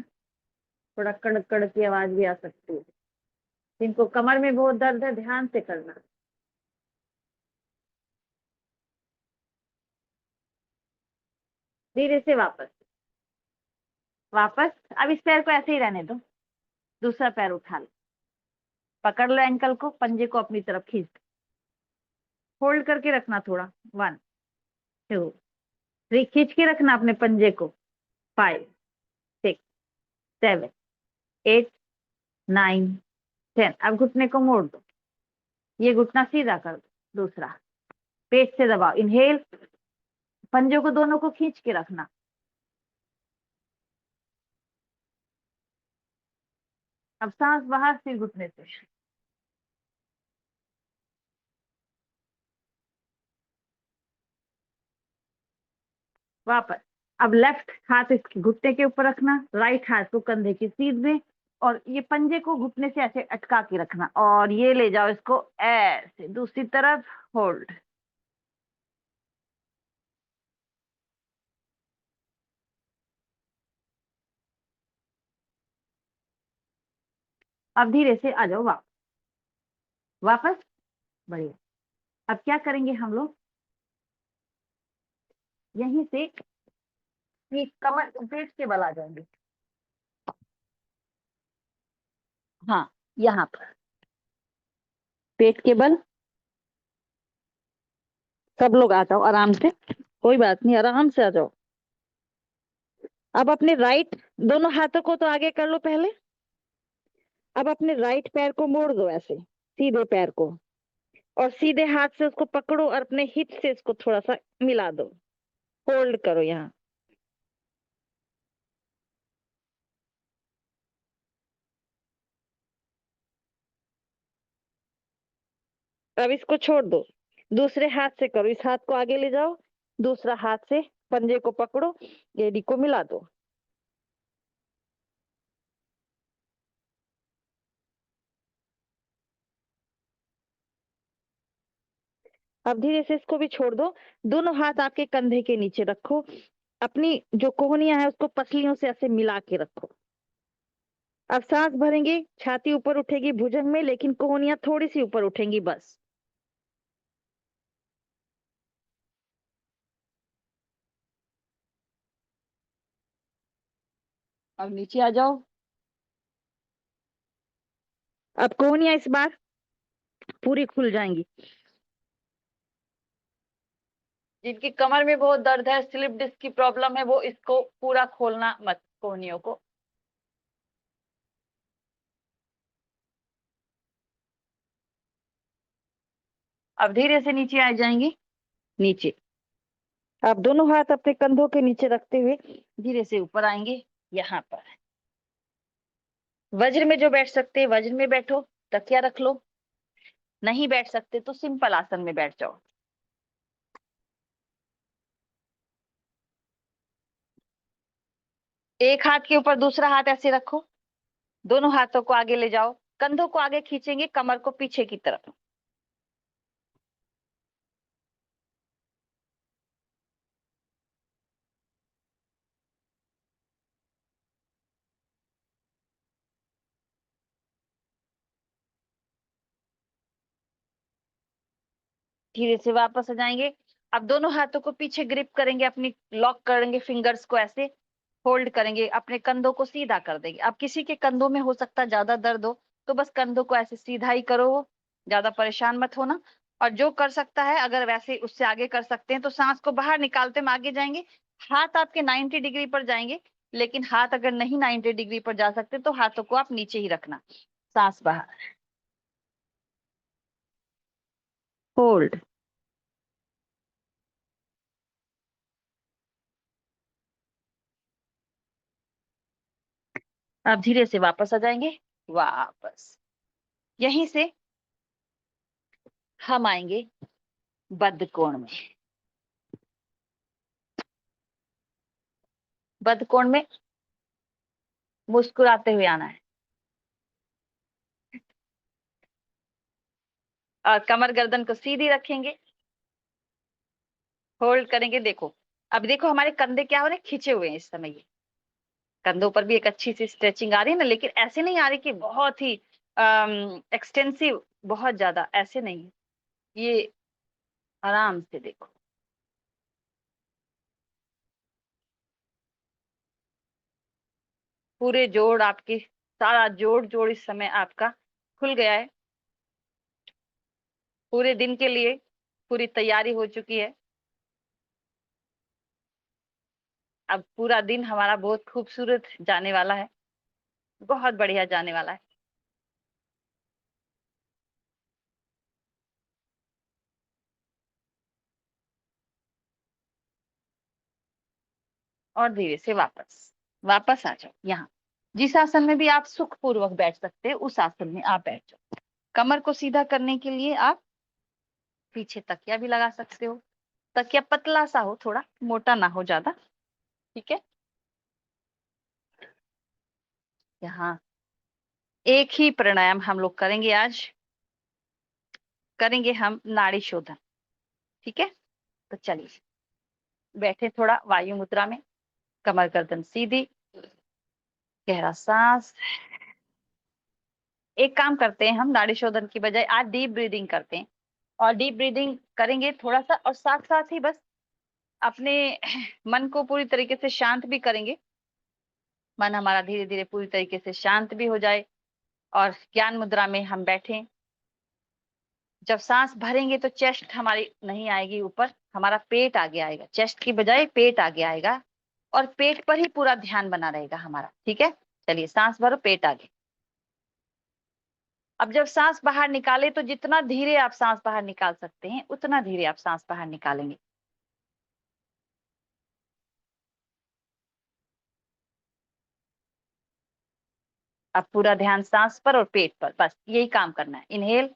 Speaker 3: थोड़ा कड़क कड़क की आवाज भी आ सकती है। जिनको कमर में बहुत दर्द है ध्यान से करना। धीरे से वापस वापस। अब इस पैर को ऐसे ही रहने दो, दूसरा पैर उठा लो, पकड़ लो एंकल को, पंजे को अपनी तरफ खींच दो, होल्ड करके रखना थोड़ा। 1 2 3 खींच के रखना अपने पंजे को। 5 6 7 8 9 10। अब घुटने को मोड़ दो, ये घुटना सीधा कर दो, दूसरा पेट से दबाओ, इनहेल, पंजों को दोनों को खींच के रखना। अब सांस बाहर, सिर घुटने से। वापस। अब लेफ्ट हाथ इसके घुटने के ऊपर रखना, राइट हाथ को कंधे की सीध में, और ये पंजे को घुटने से ऐसे अटका के रखना और ये ले जाओ इसको ऐसे दूसरी तरफ, होल्ड। अब धीरे से आ जाओ वापस वापस। बढ़िया। अब क्या करेंगे हम लोग, यहीं से ये कमर पेट के बल आ जाएंगे। हाँ, यहाँ पर पेट के बल। सब लोग आ जाओ आराम से, कोई बात नहीं, आराम से आ जाओ। अब अपने राइट दोनों हाथों को तो आगे कर लो पहले। अब अपने राइट पैर को मोड़ दो ऐसे, सीधे पैर को, और सीधे हाथ से उसको पकड़ो और अपने हिप से इसको थोड़ा सा मिला दो, होल्ड करो यहाँ। अब इसको छोड़ दो, दूसरे हाथ से करो, इस हाथ को आगे ले जाओ, दूसरा हाथ से पंजे को पकड़ो, एड़ी को मिला दो। अब धीरे से इसको भी छोड़ दो, दोनों हाथ आपके कंधे के नीचे रखो, अपनी जो कोहनियां है उसको पसलियों से ऐसे मिला के रखो। अब सांस भरेंगे, छाती ऊपर उठेगी भुजंग में, लेकिन कोहनियां थोड़ी सी ऊपर उठेंगी बस। अब नीचे आ जाओ। अब कोहनियां इस बार पूरी खुल जाएंगी। जिनकी कमर में बहुत दर्द है, स्लिप डिस्क की प्रॉब्लम है, वो इसको पूरा खोलना मत, कोहनियों को। अब धीरे से नीचे आ जाएंगे, नीचे। आप दोनों हाथ अपने कंधों के नीचे रखते हुए धीरे से ऊपर आएंगे यहाँ पर। वज्र में जो बैठ सकते हैं वज्र में बैठो, तकिया रख लो, नहीं बैठ सकते तो सिंपल आसन में बैठ जाओ। एक हाथ के ऊपर दूसरा हाथ ऐसे रखो, दोनों हाथों को आगे ले जाओ, कंधों को आगे खींचेंगे, कमर को पीछे की तरफ। धीरे से वापस आ जाएंगे। अब दोनों हाथों को पीछे ग्रिप करेंगे, अपनी लॉक करेंगे, फिंगर्स को ऐसे होल्ड करेंगे, अपने कंधों को सीधा कर देंगे। अब किसी के कंधों में हो सकता है ज्यादा दर्द हो, तो बस कंधों को ऐसे सीधा ही करो, ज्यादा परेशान मत होना। और जो कर सकता है, अगर वैसे उससे आगे कर सकते हैं तो सांस को बाहर निकालते हम आगे जाएंगे। हाथ आपके 90 डिग्री पर जाएंगे, लेकिन हाथ अगर नहीं 90 डिग्री पर जा सकते तो हाथों को आप नीचे ही रखना। सांस बाहर, होल्ड। आप धीरे से वापस आ जाएंगे, वापस। यहीं से हम आएंगे बद्ध कोण में। बद्ध कोण में मुस्कुराते हुए आना है, और कमर गर्दन को सीधी रखेंगे, होल्ड करेंगे। देखो, अब देखो हमारे कंधे क्या हो रहे हैं, खिंचे हुए हैं इस समय। ये कंधों पर भी एक अच्छी सी स्ट्रेचिंग आ रही है ना, लेकिन ऐसे नहीं आ रही कि बहुत ही एक्सटेंसिव, बहुत ज्यादा ऐसे नहीं है। ये आराम से देखो। पूरे जोड़ आपके, सारा जोड़ जोड़ इस समय आपका खुल गया है। पूरे दिन के लिए पूरी तैयारी हो चुकी है। अब पूरा दिन हमारा बहुत खूबसूरत जाने वाला है, बहुत बढ़िया जाने वाला है। और धीरे से वापस, वापस आ जाओ यहाँ। जिस आसन में भी आप सुखपूर्वक बैठ सकते हैं उस आसन में आप बैठ जाओ। कमर को सीधा करने के लिए आप पीछे तकिया भी लगा सकते हो। तकिया पतला सा हो, थोड़ा मोटा ना हो ज्यादा, ठीक है। यहाँ एक ही प्राणायाम हम लोग करेंगे आज। करेंगे हम नाड़ी शोधन, ठीक है। तो चलिए, बैठे थोड़ा वायु मुद्रा में, कमर गर्दन सीधी, गहरा सांस। एक काम करते हैं, हम नाड़ी शोधन की बजाय आज डीप ब्रीदिंग करते हैं। और डीप ब्रीदिंग करेंगे थोड़ा सा, और साथ साथ ही बस अपने मन को पूरी तरीके से शांत भी करेंगे। मन हमारा धीरे धीरे पूरी तरीके से शांत भी हो जाए, और ज्ञान मुद्रा में हम बैठें। जब सांस भरेंगे तो चेस्ट हमारी नहीं आएगी ऊपर, हमारा पेट आगे आएगा, चेस्ट की बजाय पेट आगे आएगा, और पेट पर ही पूरा ध्यान बना रहेगा हमारा, ठीक है। चलिए, सांस भरो, पेट आगे। अब जब सांस बाहर निकाले तो जितना धीरे आप सांस बाहर निकाल सकते हैं उतना धीरे आप सांस बाहर निकालेंगे। अब पूरा ध्यान सांस पर और पेट पर, बस यही काम करना है। इनहेल,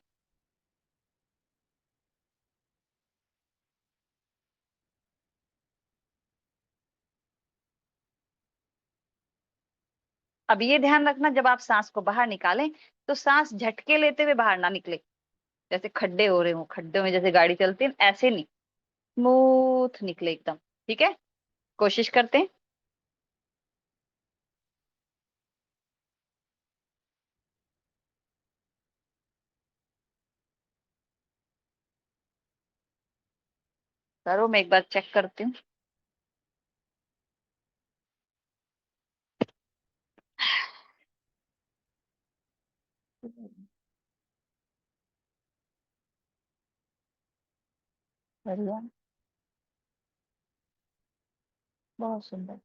Speaker 3: अब ये ध्यान रखना जब आप सांस को बाहर निकालें तो सांस झटके लेते हुए बाहर ना निकले, जैसे खड्डे हो रहे हो, खड्डे में जैसे गाड़ी चलती है ऐसे नहीं, स्मूथ निकले एकदम, ठीक है। कोशिश करते हैं। करो, मैं एक बार चेक करती हूँ। बढ़िया, बहुत सुंदर।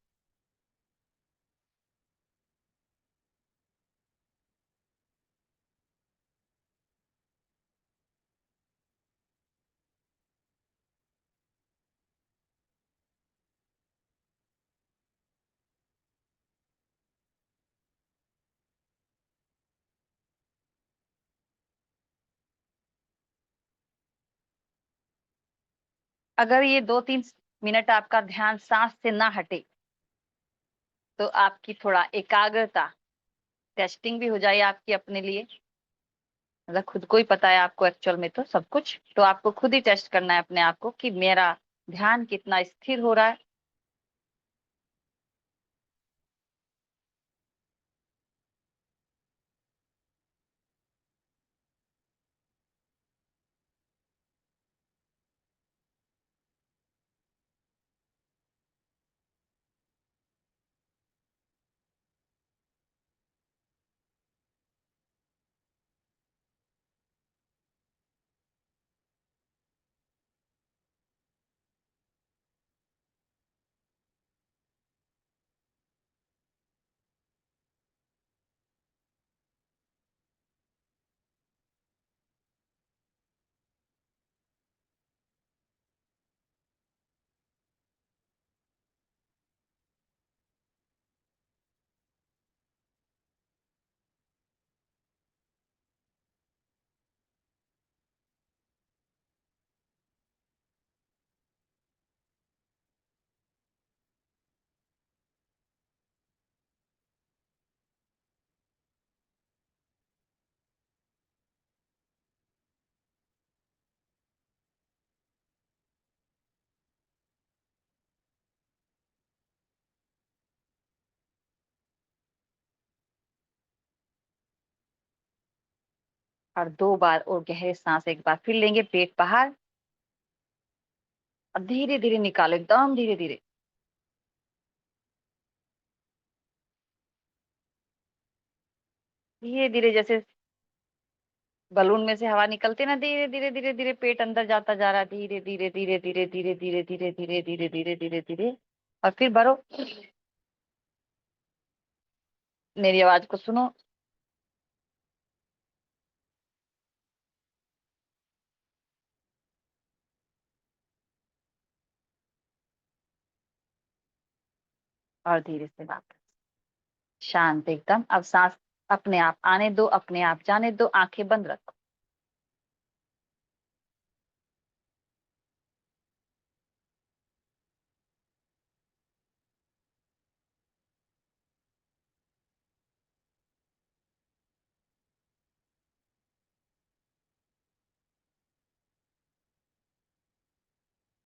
Speaker 3: अगर ये 2-3 मिनट आपका ध्यान सांस से ना हटे तो आपकी थोड़ा एकाग्रता टेस्टिंग भी हो जाए आपकी अपने लिए। मतलब खुद को ही पता है आपको एक्चुअल में तो सब कुछ, तो आपको खुद ही टेस्ट करना है अपने आप को कि मेरा ध्यान कितना स्थिर हो रहा है। और 2 बार और गहरे सांस एक बार फिर लेंगे, पेट बाहर और धीरे धीरे निकालो, एकदम धीरे धीरे। धीरे धीरे जैसे बलून में से हवा निकलती है ना, धीरे धीरे धीरे धीरे पेट अंदर जाता जा रहा है, धीरे धीरे धीरे धीरे धीरे धीरे धीरे धीरे धीरे धीरे धीरे धीरे, और फिर भरो। मेरी आवाज को सुनो। और धीरे से वापस शांत एकदम। अब सांस अपने आप आने दो, अपने आप जाने दो, आंखें बंद रखो।